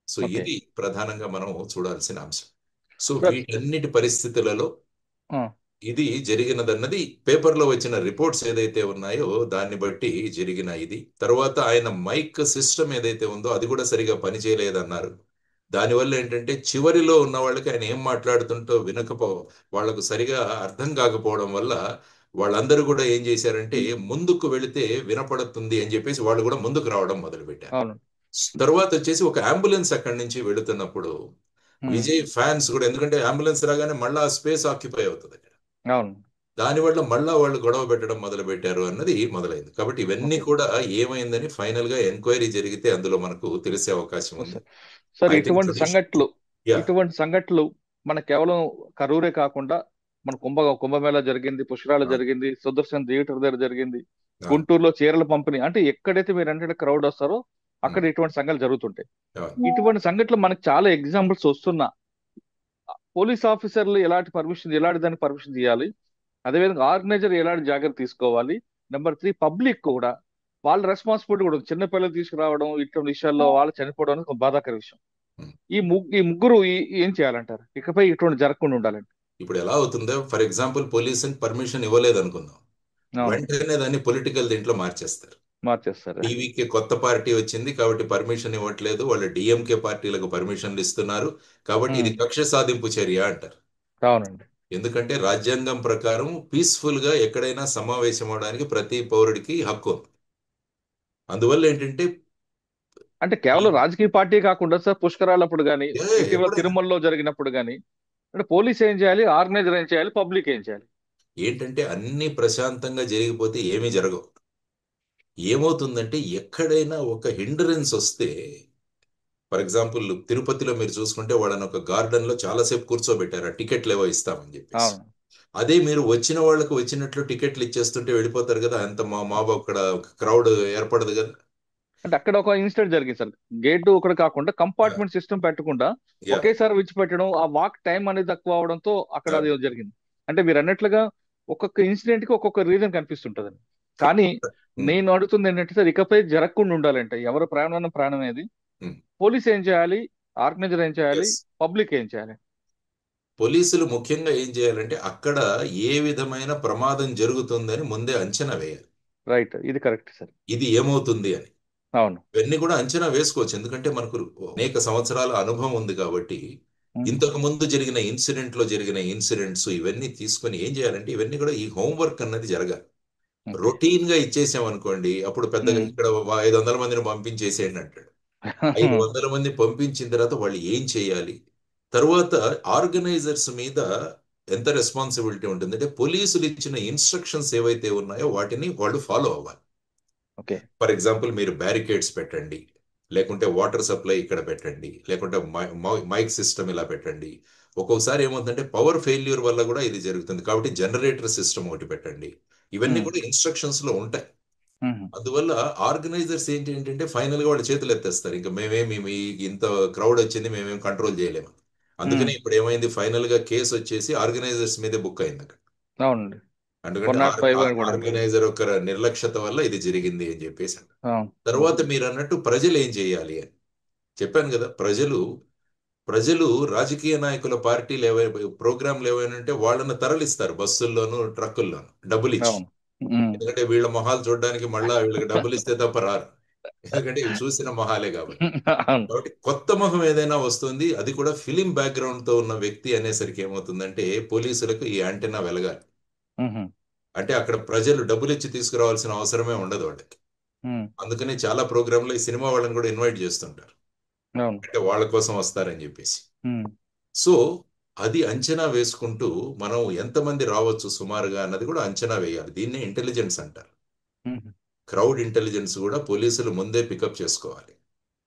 So okay. ఇది ప్రధానంగా మనం చూడాల్సిన అంశం. So sir. వీటన్నిటి పరిస్థితులలో ఆ. ఇది జరిగినదన్నది పేపర్లో వచ్చిన రిపోర్ట్స్ ఏదైతే ఉన్నాయో దాన్ని బట్టి జరిగిన ఇది. తర్వాత ఆయన మైక్ సిస్టమ్ ఏదైతే ఉందో అది కూడా సరిగా పనిచేయలేదన్నారు. దానివల్ల ఏంటంటే చివరిలో ఉన్న వాళ్ళకి ఆయన ఏం మాట్లాడుతుంటో వాళ్లకు సరిగా అర్థం కాకపోవడం వల్ల వాళ్ళందరూ కూడా ఏం చేశారంటే ముందుకు వెళితే వినపడుతుంది అని చెప్పేసి వాళ్ళు కూడా ముందుకు రావడం మొదలు పెట్టారు. అవును. తర్వాత వచ్చేసి ఒక అంబులెన్స్ అక్కడి నుంచి వెళుతున్నప్పుడు మ్మ్. విజయ్ ఫ్యాన్స్ కూడా, ఎందుకంటే అంబులెన్స్ రాగానే మళ్ళా స్పేస్ ఆక్యుపై అవుతుంది అక్కడ, అవును. దానివల్ల మళ్ళా వాళ్ళు గొడవ పెట్టడం మొదలు పెట్టారు అన్నది మొదలైంది. కాబట్టి ఇవన్నీ ఓకే. కూడా ఏమైందని ఫైనల్ గా ఎంక్వైరీ జరిగితే అందులో మనకు తెలిసే అవకాశం ఉంది. సార్ సార్ ఐ థింక్ ఇటువంటి సతీష్. సంఘటనలు యా. ఇటువంటి సంఘటనలు మన కేవలం కరూరే కాకుండా మన కుంభమేళా జరిగింది, పుష్కరాలు జరిగింది, సుదర్శన్ థియేటర్ దగ్గర జరిగింది, గుంటూరులో చీరల పంపిణీ, అంటే ఎక్కడైతే మీరు అంటే క్రౌడ్ వస్తారో అక్కడ ఇటువంటి సంఘటనలు జరుగుతుంటాయి. ఇటువంటి సంఘటనలు మనకు చాలా ఎగ్జాంపుల్స్ వస్తున్నా పోలీస్ ఆఫీసర్లు ఎలాంటి దానికి పర్మిషన్ తీయాలి, అదేవిధంగా ఆర్గనైజర్ ఎలాంటి జాగ్రత్త తీసుకోవాలి, నెంబర్ 3 పబ్లిక్ కూడా వాళ్ళ రెస్పాన్సిబిలిటీ కూడా ఉంది. చిన్న పిల్లలు తీసుకురావడం ఇటువంటి విషయాల్లో వాళ్ళు చనిపోవడం అనేది ఒక బాధాకర విషయం. ఈ ముగ్గురు ఏం చేయాలంటారు ఇకపై ఇటువంటి జరగకుండా ఉండాలంటే? ఇప్పుడు ఎలా అవుతుందో, ఫర్ ఎగ్జాంపుల్ పోలీస్ పర్మిషన్ ఇవ్వలేదు అనుకుందాం, అవును. వెంటనే దాన్ని పొలిటికల్ దీంట్లో మార్చేస్తారు. మార్చేస్తారు. టీవీకి కొత్త పార్టీ వచ్చింది కాబట్టి పర్మిషన్ ఇవ్వట్లేదు, వాళ్ళు డిఎంకే పార్టీలకు పర్మిషన్లు ఇస్తున్నారు కాబట్టి ఇది కక్ష సాధింపు చర్య అంటారు. అవునండి. ఎందుకంటే రాజ్యాంగం ప్రకారం పీస్ఫుల్ గా ఎక్కడైనా సమావేశం అవడానికి ప్రతి పౌరుడికి హక్కు ఉంది. అందువల్ల ఏంటంటే అంటే కేవలం రాజకీయ పార్టీ కాకుండా సార్ పుష్కరాలప్పుడు కానీ, ఇటీవల ఎప్పుడైనా తిరుమలలో జరిగినప్పుడు కానీ అంటే పోలీస్ ఏం చేయాలి, ఆర్గనైజర్ ఏం చేయాలి, పబ్లిక్ ఏం చేయాలి? ఏంటంటే అన్ని ప్రశాంతంగా జరిగిపోతే ఏమీ జరగవు. ఏమవుతుందంటే ఎక్కడైనా ఒక హిండరెన్స్ వస్తే, ఫర్ ఎగ్జాంపుల్ తిరుపతిలో మీరు చూసుకుంటే వాళ్ళని ఒక గార్డెన్ లో చాలాసేపు కూర్చోబెట్టారు, ఆ టికెట్లు ఏవో ఇస్తామని చెప్పేసి. అవును. అదే మీరు వచ్చిన వాళ్ళకు వచ్చినట్లు టికెట్లు ఇచ్చేస్తుంటే వెళ్ళిపోతారు కదా, అంత మాబ్ అక్కడ క్రౌడ్ ఏర్పడదు కదా. అంటే అక్కడ ఒక ఇన్సిడెంట్ జరిగింది సార్. గేట్ ఒకటి కాకుండా కంపార్ట్మెంట్ సిస్టమ్ పెట్టకుండా యా. ఒకేసారి విడిచిపెట్టడం, ఆ వాక్ టైం అనేది తక్కువ అవడంతో అక్కడ అది జరిగింది. అంటే మీరు అన్నట్లుగా ఒక్కొక్క ఇన్సిడెంట్ కి ఒక్కొక్క రీజన్ కనిపిస్తుంటది. కానీ నేను అడుగుతుంది ఏంటంటే సార్, ఇకపై జరగకుండా ఉండాలంటే ఎవరు ప్రాణం ప్రాణమేది, పోలీస్ ఏం చేయాలి, ఆర్గనైజర్ ఏం చేయాలి, ఎస్. పబ్లిక్ ఏం చేయాలి? పోలీసులు ముఖ్యంగా ఏం చేయాలంటే అక్కడ ఏ విధమైన ప్రమాదం జరుగుతుందని ముందే అంచనా వేయాలి. రైట్, ఇది కరెక్ట్ సార్. ఇది ఏమవుతుంది అని అవును. ఇవన్నీ కూడా అంచనా వేసుకోవచ్చు, ఎందుకంటే మనకు అనేక సంవత్సరాల అనుభవం ఉంది కాబట్టి. ఇంతకు ముందు జరిగిన లో జరిగిన ఇన్సిడెంట్స్ ఇవన్నీ తీసుకొని ఏం చేయాలంటే ఇవన్నీ కూడా ఈ హోంవర్క్ అన్నది జరగాలి. రొటీన్ గా ఇచ్చేసాం అనుకోండి, అప్పుడు పెద్దగా ఇక్కడ 500 మందిని పంపించేసేయండి అంటాడు. 500 మంది పంపించిన తర్వాత వాళ్ళు ఏం చేయాలి, తర్వాత ఆర్గనైజర్స్ మీద ఎంత రెస్పాన్సిబిలిటీ ఉంటుంది అంటే పోలీసులు ఇచ్చిన ఇన్స్ట్రక్షన్స్ ఏవైతే ఉన్నాయో వాటిని వాళ్ళు ఫాలో అవ్వాలి. ఓకే. ఫర్ ఎగ్జాంపుల్ మీరు బ్యారికేడ్స్ పెట్టండి, లేకుంటే వాటర్ సప్లై ఇక్కడ పెట్టండి, లేకుంటే మైక్ సిస్టమ్ ఇలా పెట్టండి. ఒక్కొక్కసారి ఏమవుతుందంటే పవర్ ఫెయిల్యూర్ వల్ల కూడా ఇది జరుగుతుంది, కాబట్టి జనరేటర్ సిస్టమ్ ఒకటి పెట్టండి. ఇవన్నీ కూడా ఇన్స్ట్రక్షన్స్ లో ఉంటాయి. అందువల్ల ఆర్గనైజర్స్ ఏంటంటే ఫైనల్ గా వాళ్ళ చేతులు ఎత్తేస్తారు, ఇంకా మేమేమి ఇంత క్రౌడ్ వచ్చింది మేమేం కంట్రోల్ చేయలేము. అందుకని ఇప్పుడు ఏమైంది, ఫైనల్ గా కేసు వచ్చేసి ఆర్గనైజర్స్ మీదే బుక్ అయింది అక్కడ. అవునండి. ఎందుకంటే 105 అని కూడా. ఆర్గనైజర్ ఒక నిర్లక్ష్యత వల్ల ఇది జరిగింది అని చెప్పేసి. అవును. తర్వాత మీరు అన్నట్టు ప్రజలు ఏం చేయాలి అని చెప్పాను కదా. ప్రజలు రాజకీయ నాయకుల పార్టీలు ప్రోగ్రాంలు ఏవైనా ఉంటే వాళ్ళని తరలిస్తారు బస్సుల్లోనూ ట్రక్కుల్లోనూ డబ్బులు ఇచ్చి. అవును. ఎందుకంటే వీళ్ళ మొహాలు చూడడానికి మళ్ళా వీళ్ళకి డబ్బులు ఇస్తే తప్ప రారు, ఎందుకంటే ఇవి చూసిన మొహాలే కాబట్టి. అవును. కాబట్టి కొత్త మొహం ఏదైనా వస్తుంది, అది కూడా ఫిలిం బ్యాక్గ్రౌండ్ తో ఉన్న వ్యక్తి అనేసరికి ఏమవుతుందంటే పోలీసులకు ఈ యాంటెన్నా వెలగాలి. అంటే అక్కడ ప్రజలు డబ్బులు ఇచ్చి తీసుకురావాల్సిన అవసరమే ఉండదు వాళ్ళకి. అందుకని చాలా ప్రోగ్రాంలో ఈ సినిమా వాళ్ళని కూడా ఇన్వైట్ చేస్తుంటారు, అవును. అంటే వాళ్ళ కోసం వస్తారని చెప్పేసి. సో అది అంచనా వేసుకుంటూ మనం ఎంతమంది రావచ్చు సుమారుగా అన్నది కూడా అంచనా వేయాలి. దీన్ని ఇంటెలిజెన్స్ అంటారు. క్రౌడ్ ఇంటెలిజెన్స్ కూడా పోలీసులు ముందే పికప్ చేసుకోవాలి.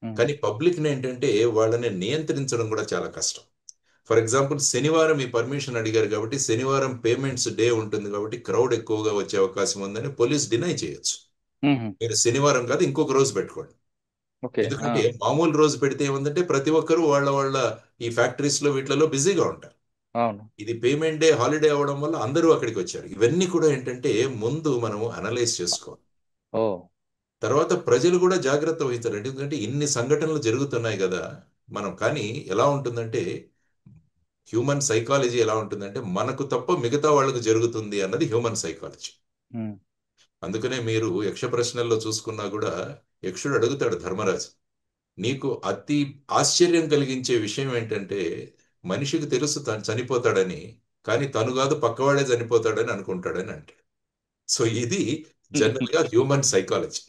కానీ పబ్లిక్ ఏంటంటే వాళ్ళని నియంత్రించడం కూడా చాలా కష్టం. ఫర్ ఎగ్జాంపుల్ శనివారం ఈ పర్మిషన్ అడిగారు కాబట్టి శనివారం పేమెంట్స్ డే ఉంటుంది కాబట్టి క్రౌడ్ ఎక్కువగా వచ్చే అవకాశం ఉందని పోలీస్ డినై చేయొచ్చు. మీరు శనివారం కాదు ఇంకొక రోజు పెట్టుకోండి. ఎందుకంటే మామూలు రోజు పెడితే ఏముందంటే ప్రతి ఒక్కరు వాళ్ళ వాళ్ళ ఈ ఫ్యాక్టరీస్ లో వీటిలలో బిజీగా ఉంటారు. ఇది పేమెంట్ డే హాలిడే అవడం వల్ల అందరూ అక్కడికి వచ్చారు. ఇవన్నీ కూడా ఏంటంటే ముందు మనము అనలైజ్ చేసుకోవాలి. తర్వాత ప్రజలు కూడా జాగ్రత్త వహించాలి, ఎందుకంటే ఇన్ని సంఘటనలు జరుగుతున్నాయి కదా మనం. కానీ ఎలా ఉంటుందంటే హ్యూమన్ సైకాలజీ ఎలా ఉంటుందంటే మనకు తప్ప మిగతా వాళ్ళకు జరుగుతుంది అన్నది హ్యూమన్ సైకాలజీ. అందుకనే మీరు యక్ష ప్రశ్నల్లో చూసుకున్నా కూడా యక్షుడు అడుగుతాడు ధర్మరాజు, నీకు అతి ఆశ్చర్యం కలిగించే విషయం ఏంటంటే మనిషికి తెలుసు తను చనిపోతాడని, కానీ తను కాదు పక్కవాడే చనిపోతాడని అనుకుంటాడని అంటే. సో ఇది జనరల్ గా హ్యూమన్ సైకాలజీ.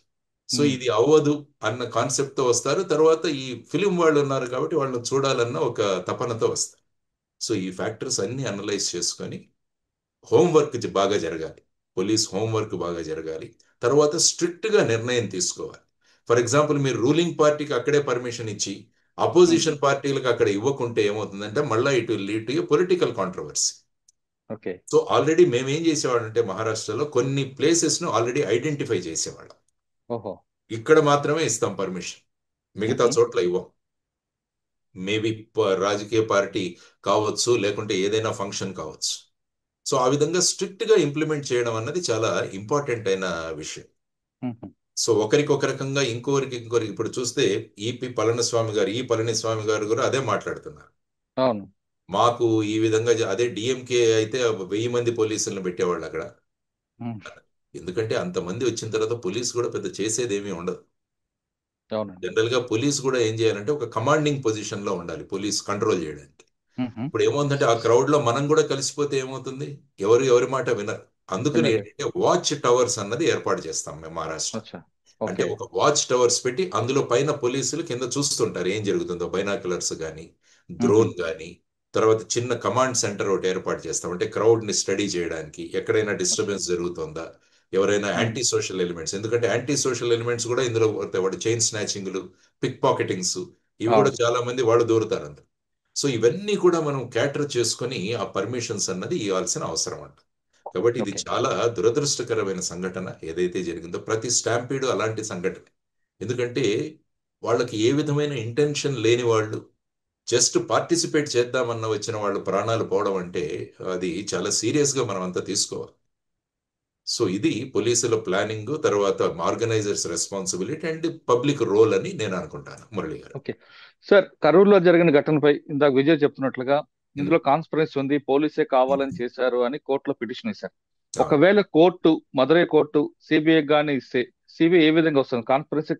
సో ఇది అవ్వదు అన్న కాన్సెప్ట్ తో వస్తారు. తర్వాత ఈ ఫిలిం వాళ్ళు ఉన్నారు కాబట్టి వాళ్ళని చూడాలన్న ఒక తపనతో వస్తారు. సో ఈ ఫ్యాక్టర్స్ అన్ని అనలైజ్ చేసుకొని హోంవర్క్ బాగా జరగాలి, పోలీస్ హోంవర్క్ బాగా జరగాలి. తర్వాత స్ట్రిక్ట్ గా నిర్ణయం తీసుకోవాలి. ఫర్ ఎగ్జాంపుల్ మీరు రూలింగ్ పార్టీకి అక్కడే పర్మిషన్ ఇచ్చి అపోజిషన్ పార్టీలకు అక్కడ ఇవ్వకుంటే ఏమవుతుందంటే మళ్ళీ ఇటు lead to political controversy. So already మేము ఏం చేసేవాళ్ళం అంటే మహారాష్ట్రలో కొన్ని ప్లేసెస్ ను ఆల్రెడీ ఐడెంటిఫై చేసేవాళ్ళం. ఇక్కడ మాత్రమే ఇస్తాం పర్మిషన్, మిగతా చోట్ల ఇవ్వం. మేబీ రాజకీయ పార్టీ కావచ్చు, లేకుంటే ఏదైనా ఫంక్షన్ కావచ్చు. సో ఆ విధంగా స్ట్రిక్ట్ గా ఇంప్లిమెంట్ చేయడం అన్నది చాలా ఇంపార్టెంట్ అయిన విషయం. సో ఒకరికి ఒక రకంగా ఇంకొకరికి ఇప్పుడు చూస్తే ఈ పళనిస్వామి గారు కూడా అదే మాట్లాడుతున్నారు. మాకు ఈ విధంగా అదే డిఎంకే అయితే 1000 మంది పోలీసులను పెట్టేవాళ్ళు అక్కడ. ఎందుకంటే అంతమంది వచ్చిన తర్వాత పోలీస్ కూడా పెద్ద చేసేది ఏమీ ఉండదు. జనరల్ గా పోలీస్ కూడా ఏం చేయాలంటే ఒక కమాండింగ్ పొజిషన్ లో ఉండాలి పోలీస్ కంట్రోల్ చేయడానికి. ఇప్పుడు ఏమవుతుందంటే ఆ క్రౌడ్ లో మనం కూడా కలిసిపోతే ఏమవుతుంది, ఎవరి మాట వినరు. అందుకని ఏంటంటే వాచ్ టవర్స్ అన్నది ఏర్పాటు చేస్తాం మేము మహారాష్ట్ర. అంటే ఒక వాచ్ టవర్స్ పెట్టి అందులో పైన పోలీసులు కింద చూస్తుంటారు ఏం జరుగుతుందో, బైనాక్యులర్స్ కానీ డ్రోన్ కానీ. తర్వాత చిన్న కమాండ్ సెంటర్ ఒకటి ఏర్పాటు చేస్తాం. అంటే క్రౌడ్ ని స్టడీ చేయడానికి ఎక్కడైనా డిస్టర్బెన్స్ జరుగుతుందా, ఎవరైనా యాంటీ సోషల్ ఎలిమెంట్స్, ఎందుకంటే యాంటీ సోషల్ ఎలిమెంట్స్ కూడా ఇందులో పడతాయి. వాడు చైన్ స్నాచింగ్లు, పిక్ పాకెటింగ్స్, ఇవి కూడా చాలా మంది వాళ్ళు దూరుతారు అందులో. సో ఇవన్నీ కూడా మనం క్యాటర్ చేసుకొని ఆ పర్మిషన్స్ అన్నది ఇవ్వాల్సిన అవసరం అంట. కాబట్టి ఇది చాలా దురదృష్టకరమైన సంఘటన ఏదైతే జరిగిందో. ప్రతి స్టాంపీడు అలాంటి సంఘటన. ఎందుకంటే వాళ్ళకి ఏ విధమైన ఇంటెన్షన్ లేని వాళ్ళు జస్ట్ పార్టిసిపేట్ చేద్దామన్న వచ్చిన వాళ్ళు ప్రాణాలు పోవడం అంటే అది చాలా సీరియస్ గా మనం అంతా తీసుకోవాలి. సో ఇది పోలీసుల ప్లానింగ్, తర్వాత organisers responsibility and public role అని నేను అనుకుంటాను. మురళి గారు. ఓకే సార్, కరూరులో జరిగిన ఘటనపై ఇందాక విజయ్ చెప్తున్నట్లుగా ఇందులో కాన్స్పిరసీ ఉంది, పోలీసే కావాలని చేశారు అని కోర్టులో పిటిషన్ వేశారు. ఒకవేళ కోర్టు, మదురై కోర్టు సిబిఐ గానీ ఇస్తే సిబిఐ ఏ విధంగా వస్తుంది? కాన్స్పిరసీ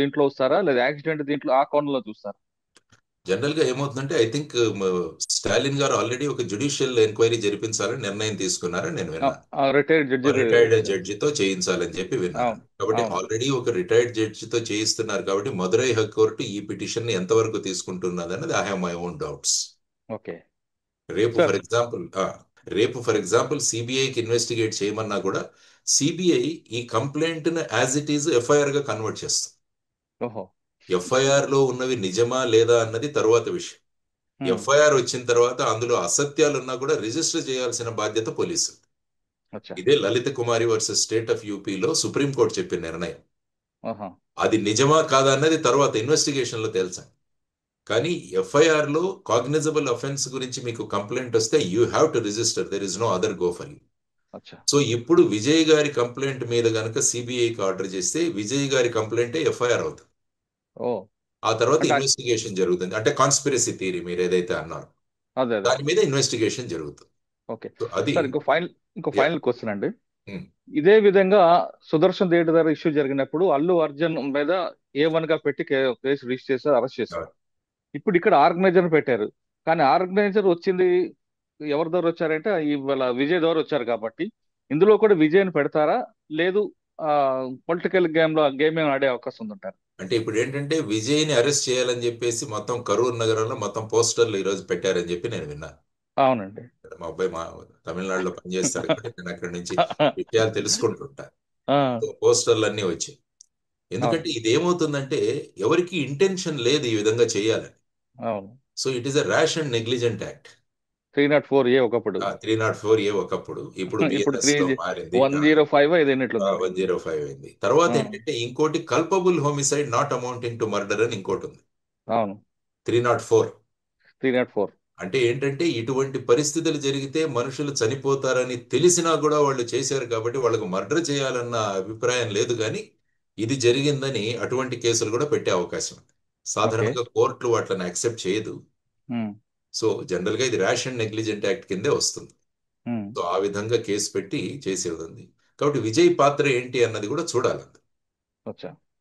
దీంట్లో వస్తారా, లేదా యాక్సిడెంట్ దీంట్లో ఆ కోణంలో చూస్తారా? జనరల్ గా ఏమవుతుందంటే ఐ థింక్ స్టాలిన్ గారు ఆల్రెడీ ఒక జ్యుడిషియల్ ఎంక్వైరీ జరిపించాలని నిర్ణయం తీసుకున్నారని నేను విన్నాను. రిటైర్డ్ జడ్జితో చేయించాలని చెప్పి విన్నాను. కాబట్టి ఆల్రెడీ ఒక రిటైర్డ్ జడ్జితో చేయిస్తున్నారు కాబట్టి మదురై హైకోర్టు ఈ పిటిషన్ ని ఎంతవరకు తీసుకుంటున్నది అన్నది I have my own doubts. Okay. రేపు ఫర్ ఎగ్జాంపుల్ సిబిఐకి ఇన్వెస్టిగేట్ చేయమన్నా కూడా సిబిఐ ఈ కంప్లైంట్ ను యాజ్ ఇట్ ఈజ్ ఎఫ్ఐఆర్ గా కన్వర్ట్ చేస్తుంది. ఎఫ్ఐఆర్ లో ఉన్నవి నిజమా లేదా అన్నది తరువాత విషయం. ఎఫ్ఐఆర్ వచ్చిన తర్వాత అందులో అసత్యాలు ఉన్నా కూడా రిజిస్టర్ చేయాల్సిన బాధ్యత పోలీసు. ఇదే లలిత కుమారి వర్సెస్ స్టేట్ ఆఫ్ యూపీలో సుప్రీంకోర్టు చెప్పిన నిర్ణయం. అది నిజమా కాదా అన్నది తర్వాత ఇన్వెస్టిగేషన్ లో తెలుసాం. కానీ ఎఫ్ఐఆర్ లో కాగ్నిజబుల్ అఫెన్స్ గురించి మీకు కంప్లైంట్ వస్తే you have to register, there is no other go for you. So ఇప్పుడు విజయ్ గారి కంప్లైంట్ మీద గనక సిబిఐకి ఆర్డర్ చేస్తే విజయ్ గారి కంప్లైంటే ఎఫ్ఐఆర్ అవుతుంది. ఆ తర్వాత ఇన్వెస్టిగేషన్ జరుగుతుంది. అంటే కాన్స్పిరసీ థియరీ మీరు ఏదైతే అన్నారు దాని మీద ఇన్వెస్టిగేషన్ జరుగుతుంది. ఓకే. అది ఇంకో ఫైనల్ క్వశ్చన్ అండి. ఇదే విధంగా సుదర్శన్ రెడ్డి గారి ఇష్యూ జరిగినప్పుడు అల్లు అర్జున్ మీద A1 గా పెట్టి కేసు రిజిస్టర్ చేశారు, అరెస్ట్ చేశారు. ఇప్పుడు ఇక్కడ ఆర్గనైజర్ పెట్టారు, కానీ ఆర్గనైజర్ వచ్చింది ఎవరి ద్వారా వచ్చారంటే ఇవాళ విజయ్ ద్వారా వచ్చారు. కాబట్టి ఇందులో కూడా విజయ్ని పెడతారా, లేదు పొలిటికల్ గేమ్ ఆడే అవకాశం ఉందంటారు? అంటే ఇప్పుడు ఏంటంటే విజయ్ని అరెస్ట్ చేయాలని చెప్పేసి మొత్తం కరూర్ నగరంలో మొత్తం పోస్టర్లు ఈ రోజు పెట్టారని చెప్పి నేను విన్నాను. అవునండి. మా అబ్బాయి తమిళనాడులో పనిచేస్తారు కాబట్టి నేను అక్కడి నుంచి విషయాలు తెలుసుకుంటుంటా. పోస్టర్లు అన్నీ వచ్చాయి. ఎందుకంటే ఇది ఏమవుతుందంటే ఎవరికి ఇంటెన్షన్ లేదు ఈ విధంగా చేయాలని. So it is a rash and negligent act. 304A ఒకప్పుడు, 304A ఒకప్పుడు, ఇప్పుడు మారింది 105 అయింది. తర్వాత ఏంటంటే ఇంకోటి culpable homicide not amounting to murder అని ఇంకోటి ఉంది. 304 అంటే ఏంటంటే ఇటువంటి పరిస్థితులు జరిగితే మనుషులు చనిపోతారని తెలిసినా కూడా వాళ్ళు చేశారు కాబట్టి వాళ్ళకు మర్డర్ చేయాలన్న అభిప్రాయం లేదు. కానీ ఇది జరిగిందని అటువంటి కేసులు కూడా పెట్టే అవకాశం ఉంది. సాధారణంగా కోర్టులు వాటిని యాక్సెప్ట్ చేయదు. సో జనరల్ గా ఇది ర్యాష్ అండ్ నెగ్లిజెంట్ యాక్ట్ కిందే వస్తుంది. సో ఆ విధంగా కేసు పెట్టి చేసేది ఉంది. కాబట్టి విజయ్ పాత్ర ఏంటి అన్నది కూడా చూడాలి.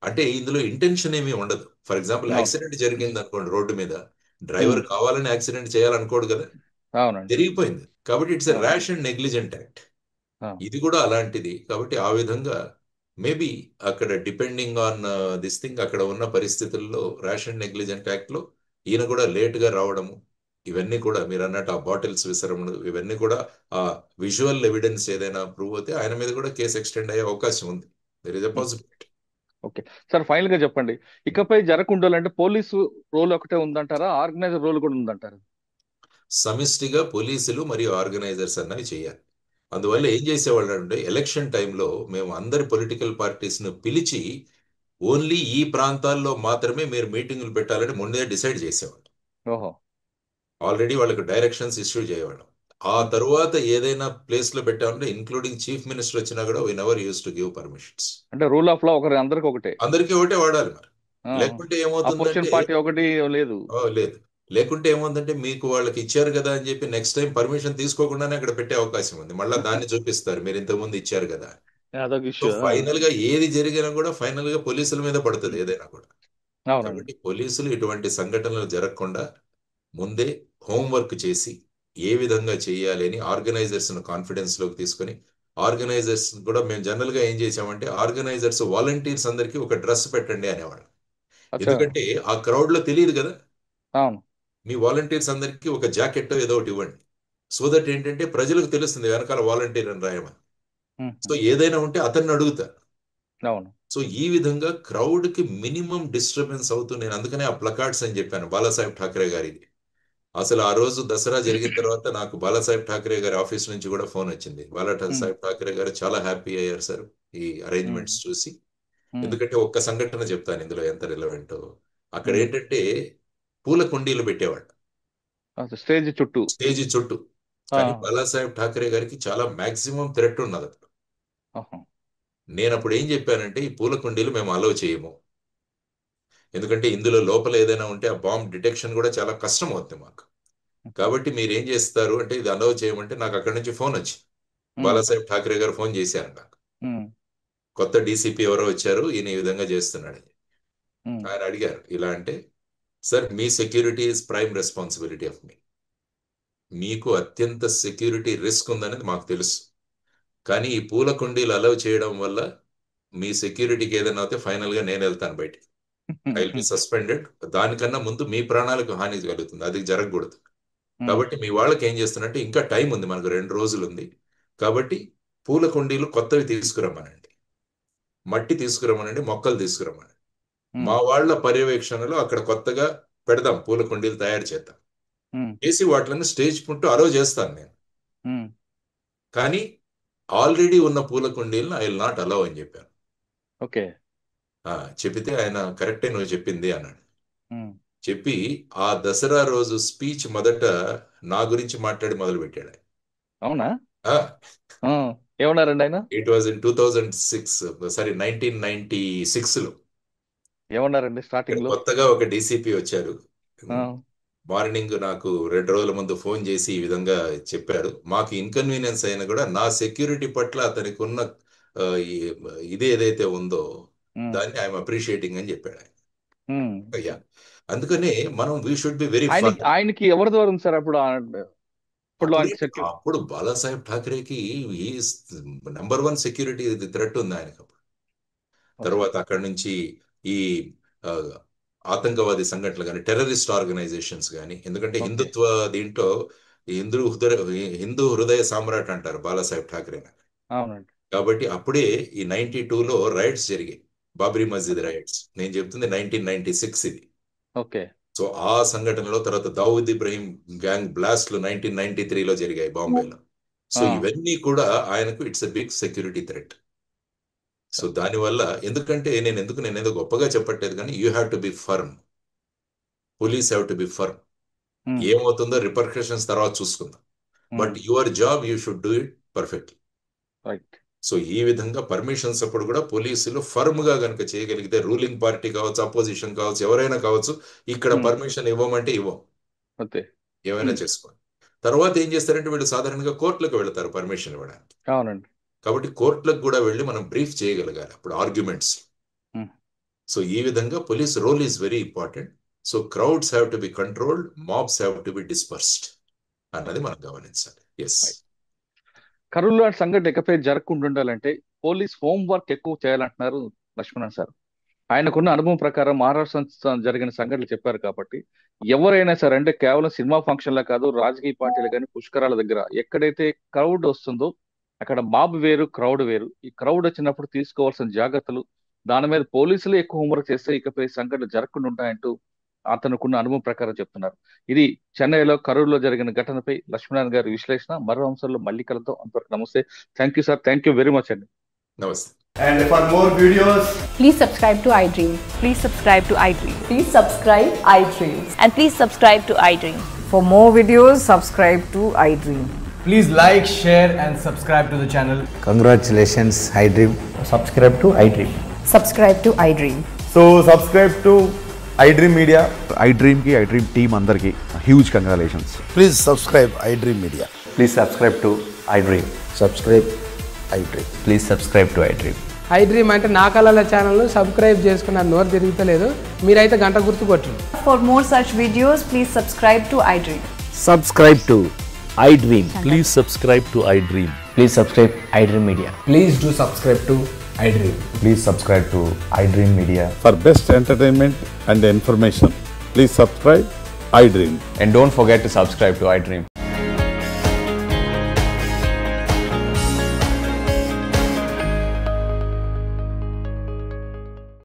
అంటే ఇందులో ఇంటెన్షన్ ఏమీ ఉండదు. ఫర్ ఎగ్జాంపుల్ యాక్సిడెంట్ జరిగింది అనుకోండి, రోడ్డు మీద డ్రైవర్ కావాలని యాక్సిడెంట్ చేయాలనుకోడు కదా, జరిగిపోయింది. కాబట్టి it's a rash and negligent act. ఇది కూడా అలాంటిది. కాబట్టి ఆ విధంగా మేబీ అక్కడ డిపెండింగ్ ఆన్ దిస్ థింగ్ అక్కడ ఉన్న పరిస్థితుల్లో ర్యాష్ అండ్ నెగ్లిజెంట్ యాక్ట్ లో ఈయన కూడా లేట్ గా రావడము, ఇవన్నీ కూడా మీరు అన్నట్టు ఆ బాటిల్స్ విసరములు, ఇవన్నీ కూడా ఆ విజువల్ ఎవిడెన్స్ ఏదైనా ప్రూవ్ అయితే ఆయన మీద కూడా కేసు ఎక్స్టెండ్ అయ్యే అవకాశం ఉంది. There is a possibility. Okay sir, final గా చెప్పండి, ఇకపై జరగకుండాలంటే పోలీసు రోల్ ఒకటే ఉందంటారా, ఆర్గనైజర్ రోల్ కూడా ఉందంటారా? సమిష్టిగా పోలీసులు మరియు ఆర్గనైజర్స్ అన్నవి చేయాలి. అందువల్ల ఏం చేసేవాళ్ళు అంటే ఎలక్షన్ టైంలో మేము అందరి పొలిటికల్ పార్టీస్ ను పిలిచి ఓన్లీ ఈ ప్రాంతాల్లో మాత్రమే మీరు మీటింగులు పెట్టాలని ముందే డిసైడ్ చేసేవాళ్ళు. ఆల్రెడీ వాళ్ళకి డైరెక్షన్స్ ఇష్యూ చేయవాళ్ళం. ఆ తరువాత ఏదైనా ప్లేస్ లో పెట్టామంటే ఇంక్లూడింగ్ చీఫ్ మినిస్టర్ వచ్చినా కూడా we never use to give permissions. అంటే రూల్ ఆఫ్ లా అందరికి ఒకటే వాడాలి. మరి లేకుంటే ఏమవుతుందంటే లేదు లేకుంటే ఏమవుతుందంటే మీకు వాళ్ళకి ఇచ్చారు కదా అని చెప్పి నెక్స్ట్ టైం పర్మిషన్ తీసుకోకుండానే అక్కడ పెట్టే అవకాశం ఉంది. మళ్ళీ దాన్ని చూపిస్తారు మీరు ఇంతకుముందు ఇచ్చారు కదా. ఫైనల్ గా ఏది జరిగినా కూడా ఫైనల్ గా పోలీసుల మీద పడుతుంది ఏదైనా కూడా. కాబట్టి పోలీసులు ఇటువంటి సంఘటనలు జరగకుండా ముందే హోంవర్క్ చేసి ఏ విధంగా చేయాలి అని ఆర్గనైజర్స్ ను కాన్ఫిడెన్స్ లోకి తీసుకుని, ఆర్గనైజర్స్ కూడా మేము జనరల్ గా ఏం చేసామంటే ఆర్గనైజర్స్ వాలంటీర్స్ అందరికీ ఒక డ్రెస్ పెట్టండి అనేవాడు. ఎందుకంటే ఆ క్రౌడ్ లో తెలియదు కదా, మీ వాలంటీర్స్ అందరికీ ఒక జాకెట్ ఏదో ఒకటి ఇవ్వండి. సో దట్ ఏంటంటే ప్రజలకు తెలుస్తుంది వెనకాల వాలంటీర్ అని రాయమని. సో ఏదైనా ఉంటే అతన్ని అడుగుతారు. సో ఈ విధంగా క్రౌడ్ కి మినిమం డిస్టర్బెన్స్ అవుతూ, నేను అందుకనే ఆ ప్లకార్డ్స్ అని చెప్పాను బాలాసాహెబ్ ఠాకరే గారికి. అసలు ఆ రోజు దసరా జరిగిన తర్వాత నాకు బాలాసాహెబ్ ఠాకరే గారి ఆఫీస్ నుంచి కూడా ఫోన్ వచ్చింది. బాలాసాహెబ్ ఠాకరే గారు చాలా హ్యాపీ అయ్యారు సార్ ఈ అరేంజ్మెంట్స్ చూసి. ఎందుకంటే ఒక్క సంఘటన చెప్తాను ఇందులో ఎంత రిలవెంటో. అక్కడ ఏంటంటే పూల కుండీలు పెట్టేవాడు స్టేజ్ చుట్టూ. కానీ బాలాసాహెబ్ ఠాకరే గారికి చాలా మాక్సిమం థ్రెట్ ఉన్నది. నేను అప్పుడు ఏం చెప్పానంటే, ఈ పూల కుండీలు మేము అలౌ చేయము, ఎందుకంటే ఇందులో లోపల ఏదైనా ఉంటే ఆ బాంబ్ డిటెక్షన్ కూడా చాలా కష్టం అవుతుంది మాకు. కాబట్టి మీరు ఏం చేస్తారు అంటే ఇది అలౌ చేయమంటే నాకు అక్కడి నుంచి ఫోన్ వచ్చి బాలాసాహెబ్ ఠాకరే గారు ఫోన్ చేశారు నాకు. కొత్త డీసీపీ ఎవరో వచ్చారు, ఈయన ఈ విధంగా చేస్తున్నాడని. ఆయన అడిగారు ఇలా అంటే, సార్ మీ security is prime responsibility of me. మీకు అత్యంత సెక్యూరిటీ రిస్క్ ఉందనేది మాకు తెలుసు, కానీ ఈ పూల కుండీలు అలౌ చేయడం వల్ల మీ సెక్యూరిటీకి ఏదైనా అయితే ఫైనల్ గా నేను వెళ్తాను బయటికి, ఐ విల్ బి సస్పెండెడ్. దానికన్నా ముందు మీ ప్రాణాలకు హాని కలుగుతుంది, అది జరగకూడదు. కాబట్టి మీ వాళ్ళకి ఏం చేస్తున్నట్టే, ఇంకా టైం ఉంది, మనకు 2 రోజులు ఉంది, కాబట్టి పూల కుండీలు కొత్తవి తీసుకురమ్మనండి, మట్టి తీసుకురమ్మనండి, మొక్కలు తీసుకురమ్మనండి. మా వాళ్ళ పర్యవేక్షణలో అక్కడ కొత్తగా పెడదాం, పూల కుండీలు తయారు చేద్దాం, చేసి వాటిని స్టేజ్ పుట్టు అలౌ చేస్తాను నేను. కానీ ఆల్రెడీ ఉన్న పూల కుండీలను ఐ విల్ నాట్ అలౌ అని చెప్పాను. ఓకే, చెప్పితే ఆయన కరెక్టే నువ్వు చెప్పింది అన్నాడు. చెప్పి ఆ దసరా రోజు స్పీచ్ మొదట నా గురించి మాట్లాడి మొదలు పెట్టాడు. అవునా? ఏమన్నారండి ఆయన? ఇట్ వాజ్ ఇన్ 1996 లో. ఏమన్నారండి స్టార్టింగ్ లో? కొత్తగా ఒక డీసీపీ వచ్చారు. మార్నింగ్ నాకు 2 రోజుల ముందు ఫోన్ చేసి ఈ విధంగా చెప్పారు. మాకు ఇన్కన్వీనియన్స్ అయినా కూడా నా సెక్యూరిటీ పట్ల అతనికి ఉన్న ఇది ఏదైతే ఉందో దాన్ని ఐఎమ్ అప్రిషియేటింగ్ అని చెప్పాడు ఆయన. అయ్యా, అందుకనే మనం we should be very for. ఆయనకి ఎవరి ద్వారా ఉంది సార్ అప్పుడు? అప్పుడు బాలాసాహెబ్ ఠాకరేకి నెంబర్ 1 సెక్యూరిటీ థ్రెట్ ఉంది ఆయనకు. తర్వాత అక్కడి నుంచి ఈ ఆతంకవాది సంఘటనలు కానీ, టెర్రరిస్ట్ ఆర్గనైజేషన్స్ కానీ, ఎందుకంటే హిందుత్వ దీంట్లో హిందూ హృదయ సామ్రాట్ అంటారు బాలాసాహెబ్ ఠాకరే. కాబట్టి అప్పుడే ఈ 92లో రైట్స్ జరిగాయి, బాబ్రీ మస్జిద్ రైట్స్. నేను చెప్తుంది 1996 ఇది. ఓకే. సో ఆ సంఘటనలో తర్వాత దావుద్ ఇబ్రహీం గ్యాంగ్ బ్లాస్ట్లు 1993లో జరిగాయి బాంబేలో. సో ఇవన్నీ కూడా ఆయనకు it's a big security threat. So దానివల్ల ఎందుకంటే నేనేదో గొప్పగా చెప్పట్లేదు, కానీ you have to be firm, police have to be firm. ఏమవుతుందో రిపర్కషన్స్ తర్వాత చూసుకుందాం, but your job you should do it perfectly. So ఈ విధంగా పర్మిషన్స్ అప్పుడు కూడా పోలీసులు ఫర్మ్ గా కనుక చేయగలిగితే, రూలింగ్ పార్టీ కావచ్చు, అపోజిషన్ కావచ్చు, ఎవరైనా కావచ్చు, ఇక్కడ పర్మిషన్ ఇవ్వమంటే ఇవ్వం, ఏమైనా చేసుకోండి. తర్వాత ఏం చేస్తారంటే వీళ్ళు సాధారణంగా కోర్టులకు వెళ్తారు పర్మిషన్ ఇవ్వడానికి. అవునండి. కాబట్టి కోర్టులకు కూడా వెళ్ళి మనం బ్రీఫ్ చేయగలగాలి అప్పుడు ఆర్గ్యుమెంట్స్. సో ఈ విధంగా police role is very important. So crowds have to be controlled, mobs have to be dispersed అన్నది మనం గమనించాలి. ఎస్, కరూలు లాంటి సంఘటన ఇకపై జరగకుండా ఉండాలంటే పోలీస్ హోంవర్క్ ఎక్కువ చేయాలంటున్నారు లక్ష్మణ్ సార్. ఆయనకున్న అనుభవం ప్రకారం మహారాష్ట్ర జరిగిన సంఘటనలు చెప్పారు కాబట్టి ఎవరైనా సరే, అంటే కేవలం సినిమా ఫంక్షన్లా కాదు, రాజకీయ పార్టీలు కానీ పుష్కరాల దగ్గర ఎక్కడైతే క్రౌడ్ వస్తుందో అక్కడ మాబ్ వేరు, క్రౌడ్ వేరు. ఈ క్రౌడ్ వచ్చినప్పుడు తీసుకోవాల్సిన జాగ్రత్తలు, దాని మీద పోలీసులు ఎక్కువ హోంవర్క్ చేస్తే ఇకపై సంఘటనలు జరగకుండా ఉంటాయంటూ అతనుకున్న అనుభవం ప్రకారం చెప్తున్నారు. ఇది చెన్నైలో కరూరులో జరిగిన ఘటనపై లక్ష్మణ్ గారి విశ్లేషణ. మరో అంశాల్లో మళ్ళీ కలుద్దాం. అంతవరకు నమస్తే. Thank you sir. Thank you very much అండి. నమస్తే. And for more videos, please subscribe to iDream. Please subscribe to iDream. Please subscribe iDream. And please subscribe to iDream. For more videos, subscribe to iDream. please like, share and subscribe to the channel. Congratulations, iDream. Subscribe to iDream. Subscribe to iDream. So subscribe to iDream Media. iDream ki iDream team andarki huge congratulations. Please subscribe iDream Media. Please subscribe to iDream. Subscribe iDream. Please subscribe to iDream. iDream అంటే నా కళల channel subscribe చేసుకున్న నోరు తిరుగుతలేదు, మీరైతే గంట గుర్తు కొట్టండి. For more such videos, please subscribe to iDream. Subscribe to iDream. Please subscribe to iDream. Please subscribe iDream Media. Please do subscribe to iDream. Please subscribe to iDream Media. For best entertainment and information, please subscribe iDream. And don't forget to subscribe to iDream.